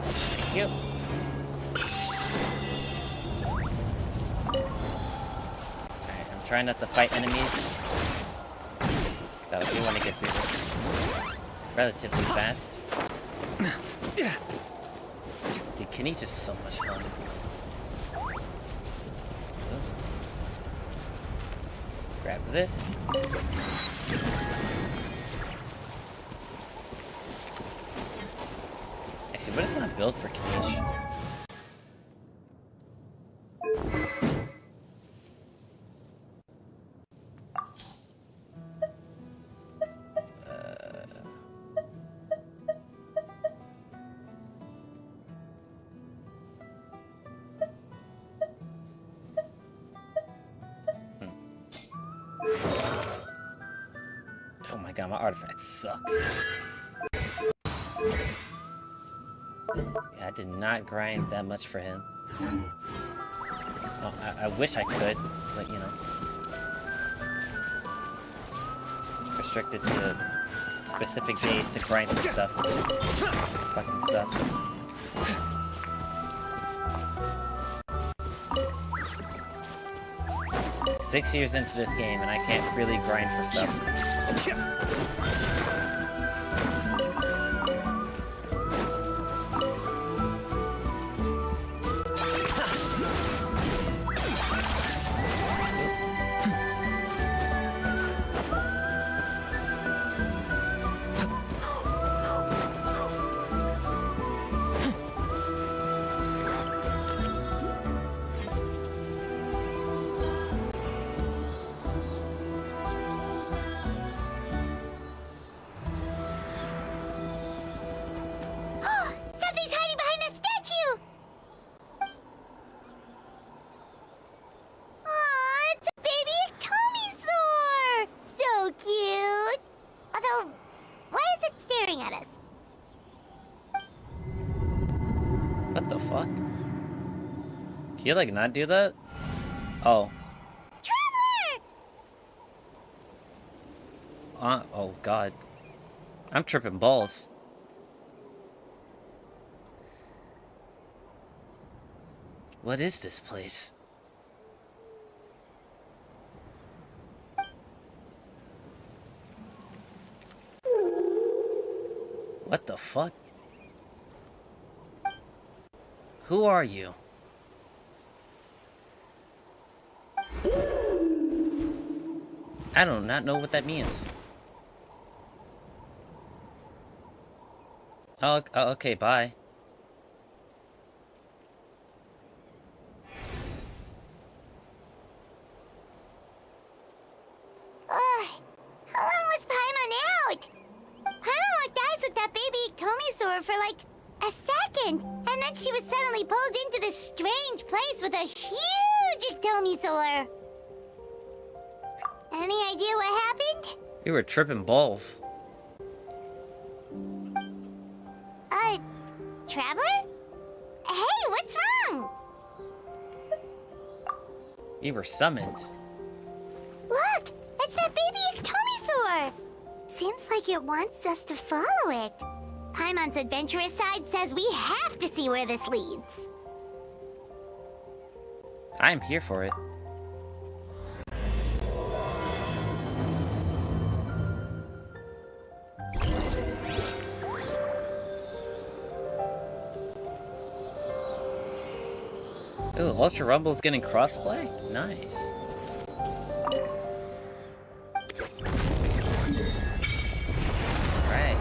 Thank you. Alright, I'm trying not to fight enemies. So I do want to get through this relatively fast. Dude, Kenny's just so much fun. Grab this. Actually, what is my build for Kanish? Oh my god, my artifacts suck. Yeah, I did not grind that much for him. Well, I wish I could, but you know. Restricted to specific days to grind for stuff. Fucking sucks. Six years into this game and I can't really grind for stuff. Something's hiding behind that statue! Aw, it's a baby Ectomisaur! So cute! Although, why is it staring at us? What the fuck? Can you like not do that? Oh. Traveler! Oh god. I'm tripping balls. What is this place? What the fuck? Who are you? I do not know what that means. Oh, okay, bye. How long was Paimon out? Paimon locked eyes with that baby Ectomisaur for like a second, and then she was suddenly pulled into this strange place with a huge Ectomisaur. Any idea what happened? We were tripping balls. Traveler? Hey, what's wrong? We were summoned. Look, it's that baby Ectomisaur. Seems like it wants us to follow it. Paimon's adventurous side says we have to see where this leads. I'm here for it. Ooh, Ultra Rumble's getting crossplay? Nice. Alright.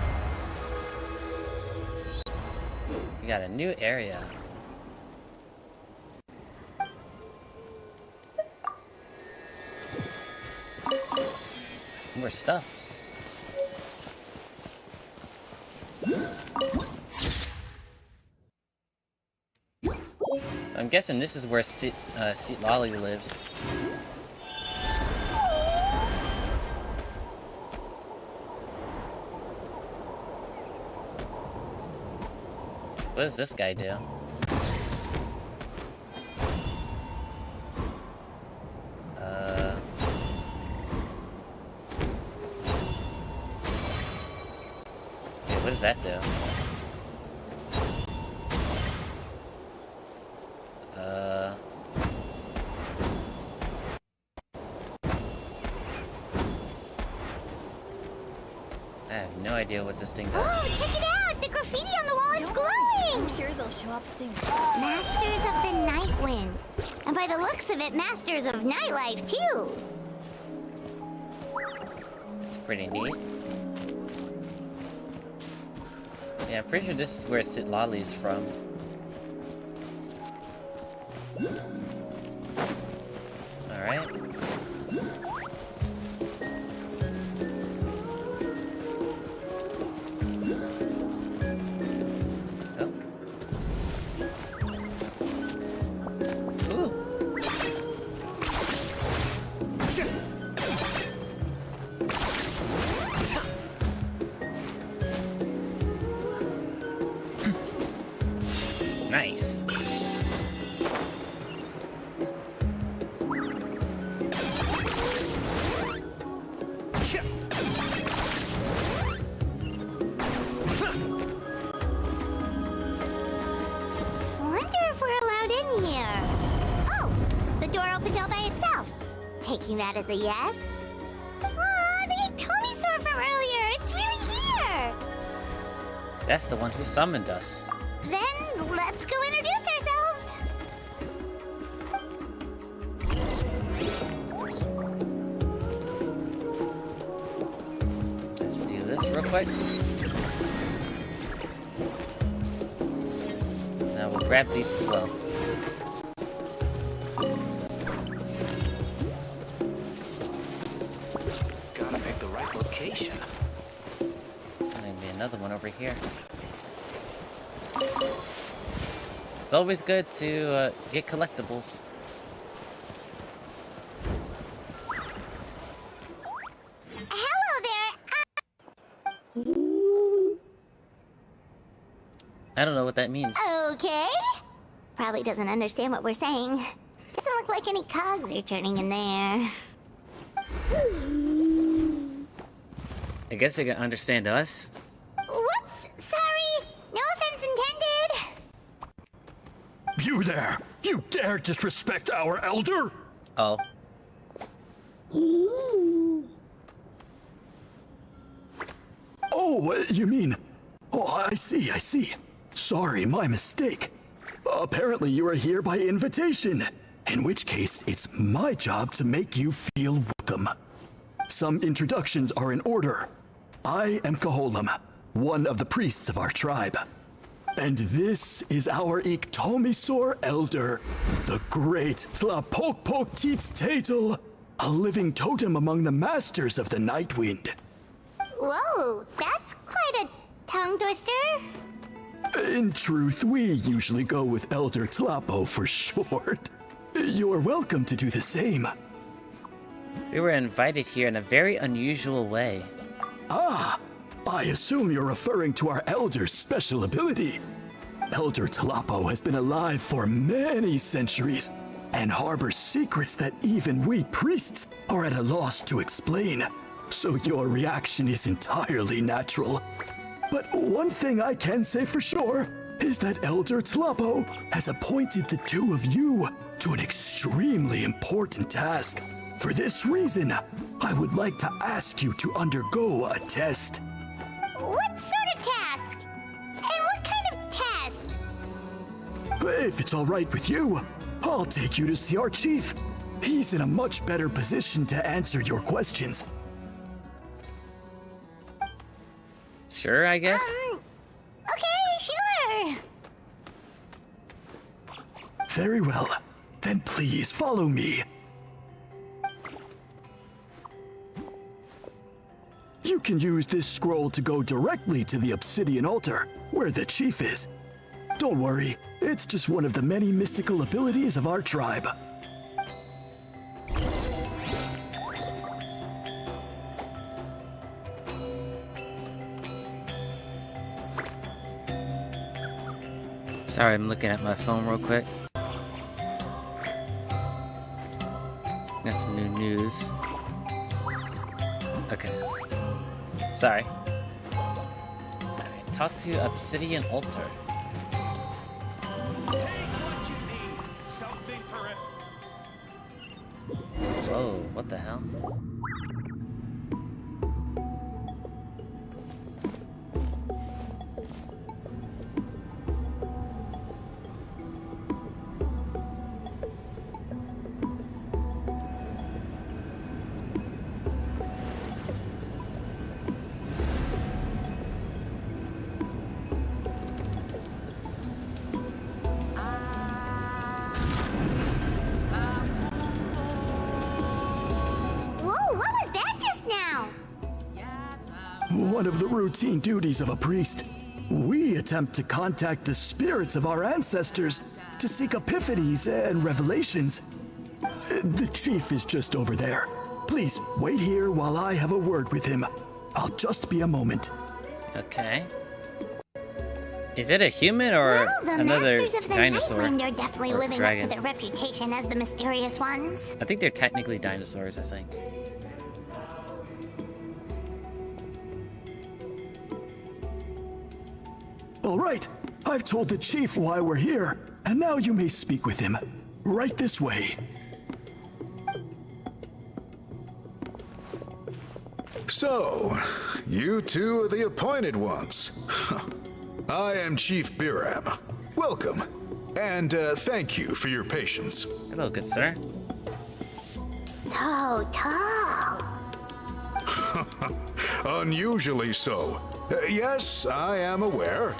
We got a new area. More stuff. So I'm guessing this is where Seat Lolly lives. So what does this guy do? does that do? I have no idea what this thing does. Oh, check it out! The graffiti on the wall is glowing! I'm sure they'll show up soon. Masters of the Night Wind. And by the looks of it, Masters of Nightlife, too. It's pretty neat. Yeah, I'm pretty sure this is where Sitlali's from. Alright. Nice. Wonder if we're allowed in here. Oh, the door opened all by itself. Taking that as a yes. Aw, the Tommy sword from earlier. It's really here. That's the one who summoned us. Then let's go introduce ourselves. Let's do this real quick. Now we'll grab these as well. Gotta pick the right location. There's gonna be another one over here. It's always good to get collectibles. Hello there. I don't know what that means. Okay. Probably doesn't understand what we're saying. Doesn't look like any cogs are turning in there. I guess they can understand us. Whoops, sorry. No offense intended. You there! You dare disrespect our elder? Oh. Oh, you mean... Oh, I see. Sorry, my mistake. Apparently you are here by invitation. In which case, it's my job to make you feel welcome. Some introductions are in order. I am Kaholam, one of the priests of our tribe. And this is our Iktomisor elder, the great Pt2, a living totem among the masters of the Night Wind. Whoa, that's quite a tongue twister. In truth, we usually go with Elder Tlapo for short. You're welcome to do the same. We were invited here in a very unusual way. Ah, I assume you're referring to our elder's special ability. Elder Tlapo has been alive for many centuries and harbors secrets that even we priests are at a loss to explain. So your reaction is entirely natural. But one thing I can say for sure is that Elder Tlapo has appointed the two of you to an extremely important task. For this reason, I would like to ask you to undergo a test. What sort of task? And what kind of test? If it's all right with you, I'll take you to see our chief. He's in a much better position to answer your questions. Sure, I guess. Okay, sure. Very well. Then please follow me. You can use this scroll to go directly to the obsidian altar, where the chief is. Don't worry, it's just one of the many mystical abilities of our tribe. Sorry, I'm looking at my phone real quick. Got some new news. Okay. Sorry. Alright, talk to Obsidian Altar. Whoa, what the hell? One of the routine duties of a priest. We attempt to contact the spirits of our ancestors to seek epiphanies and revelations. The chief is just over there. Please wait here while I have a word with him. I'll just be a moment. Okay. Is it a human or Well, the another masters of the dinosaur? Nightwind are definitely or living dragon? up to their reputation as the mysterious ones. I think they're technically dinosaurs, I think. All right, I've told the chief why we're here, and now you may speak with him. Right this way. So, you two are the appointed ones. I am Chief Biram. Welcome, and thank you for your patience. Hello, good sir. So tall. Unusually so. Yes, I am aware,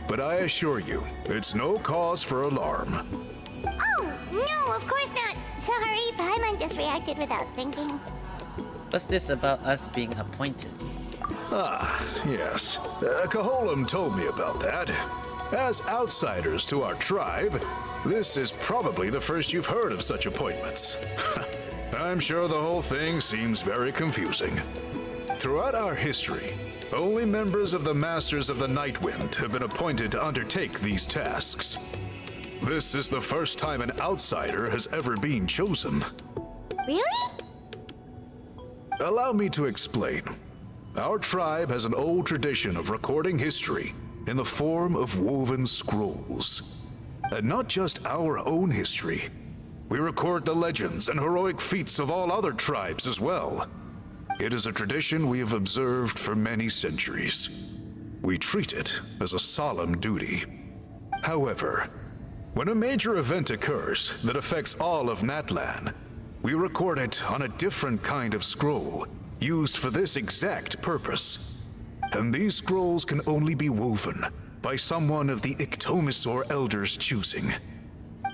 but I assure you, it's no cause for alarm. Oh, no, of course not. Sorry, Paimon just reacted without thinking. What's this about us being appointed? Ah, yes. Kaholam told me about that. As outsiders to our tribe, this is probably the first you've heard of such appointments. I'm sure the whole thing seems very confusing. Throughout our history, only members of the Masters of the Nightwind have been appointed to undertake these tasks. This is the first time an outsider has ever been chosen. Really? Allow me to explain. Our tribe has an old tradition of recording history in the form of woven scrolls. And not just our own history. We record the legends and heroic feats of all other tribes as well. It is a tradition we have observed for many centuries. We treat it as a solemn duty. However, when a major event occurs that affects all of Natlan, we record it on a different kind of scroll, used for this exact purpose. And these scrolls can only be woven by someone of the Ictomisaur Elder's choosing.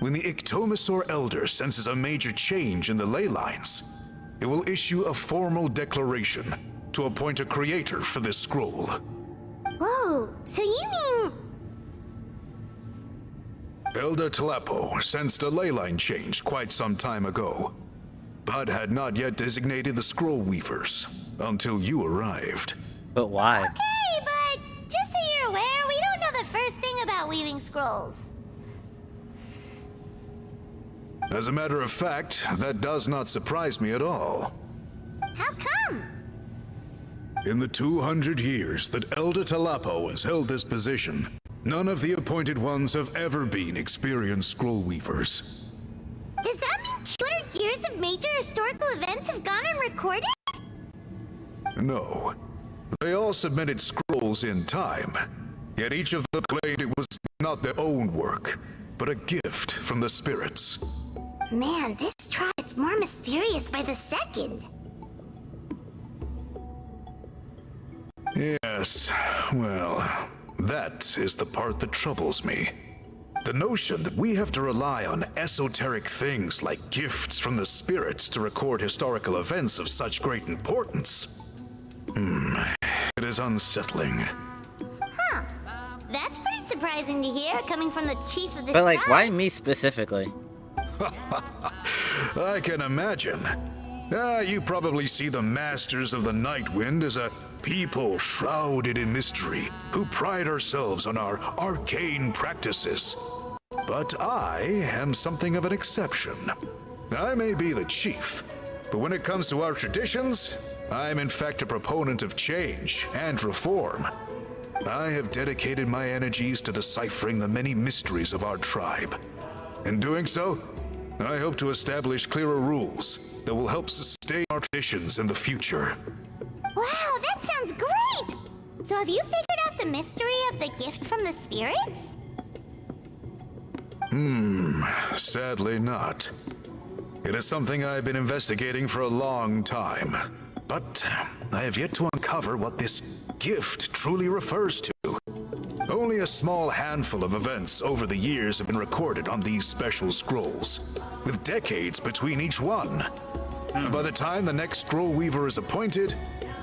When the Ictomisaur Elder senses a major change in the ley lines, it will issue a formal declaration to appoint a creator for this scroll. Whoa, so you mean... Elder Tlapo sensed a ley line change quite some time ago, but had not yet designated the scroll weavers until you arrived. But why? Okay, but just so you're aware, we don't know the first thing about weaving scrolls. As a matter of fact, that does not surprise me at all. How come? In the 200 years that Elder Tlapo has held this position, none of the appointed ones have ever been experienced scroll weavers. Does that mean 200 years of major historical events have gone unrecorded? No. They all submitted scrolls in time, yet each of them claimed it was not their own work, but a gift from the spirits. Man, this tribe is more mysterious by the second. Yes, well, that is the part that troubles me. The notion that we have to rely on esoteric things like gifts from the spirits to record historical events of such great importance. It is unsettling. Huh. That's pretty surprising to hear, coming from the chief of this But like, tribe. why me specifically? I can imagine. You probably see the Masters of the Nightwind as a people shrouded in mystery who pride ourselves on our arcane practices. But I am something of an exception. I may be the chief, but when it comes to our traditions, I am in fact a proponent of change and reform. I have dedicated my energies to deciphering the many mysteries of our tribe. In doing so, I hope to establish clearer rules that will help sustain our traditions in the future. Wow, that sounds great! So have you figured out the mystery of the gift from the spirits? Sadly not. It is something I've been investigating for a long time, but I have yet to uncover what this gift truly refers to. Only a small handful of events over the years have been recorded on these special scrolls, with decades between each one. By the time the next scroll weaver is appointed,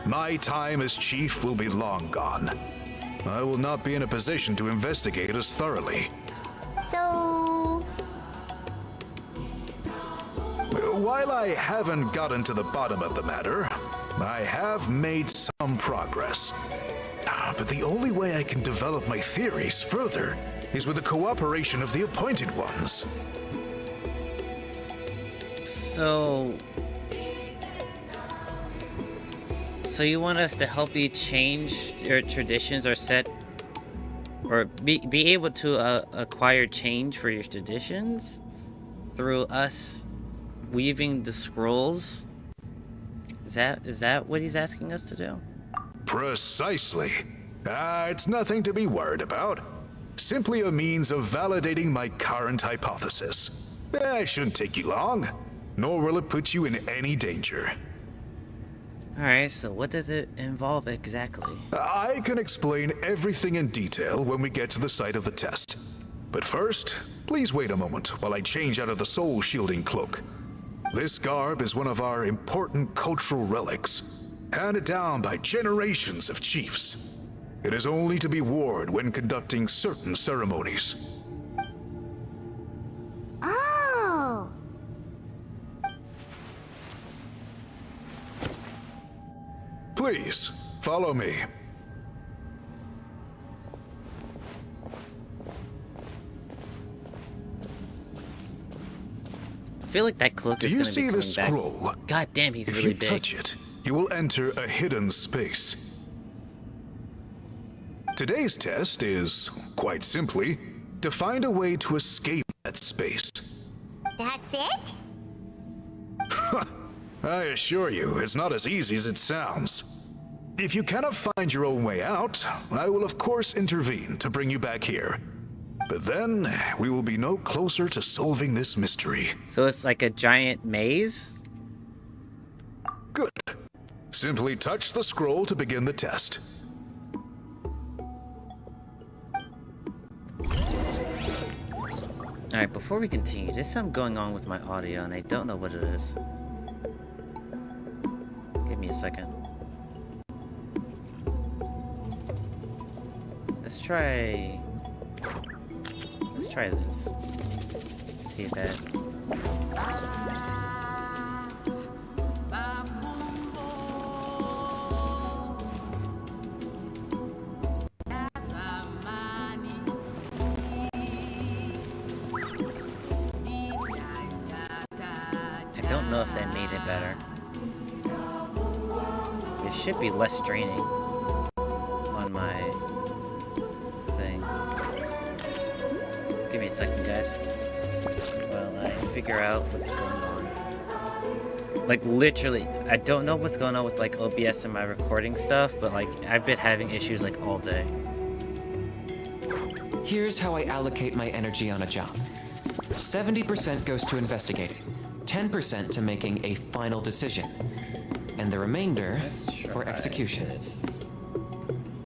my time as chief will be long gone. I will not be in a position to investigate as thoroughly. So... While I haven't gotten to the bottom of the matter, I have made some progress. But the only way I can develop my theories further is with the cooperation of the appointed ones. So you want us to help you change your traditions or set, or be able to acquire change for your traditions through us weaving the scrolls? Is that what he's asking us to do? Precisely. It's nothing to be worried about. Simply a means of validating my current hypothesis. It shouldn't take you long, nor will it put you in any danger. Alright, so what does it involve exactly? I can explain everything in detail when we get to the site of the test. But first, please wait a moment while I change out of the soul shielding cloak. This garb is one of our important cultural relics, handed down by generations of chiefs. It is only to be worn when conducting certain ceremonies. Oh! Please, follow me. I feel like that cloak is going to be coming back. Do you see the scroll? God damn, he's really big. If you touch it, you will enter a hidden space. Today's test is, quite simply, to find a way to escape that space. That's it? I assure you, it's not as easy as it sounds. If you cannot find your own way out, I will of course intervene to bring you back here. But then, we will be no closer to solving this mystery. So it's like a giant maze? Good. Simply touch the scroll to begin the test. Alright, before we continue, there's something going on with my audio and I don't know what it is. Give me a second. Let's try this. See if that... I don't know if that made it better. It should be less straining on my thing. Give me a second, guys. While I figure out what's going on. Like, literally, I don't know what's going on with, like, OBS and my recording stuff, but, like, I've been having issues, like, all day. Here's how I allocate my energy on a job. 70% goes to investigating, 10% to making a final decision, and the remainder for execution.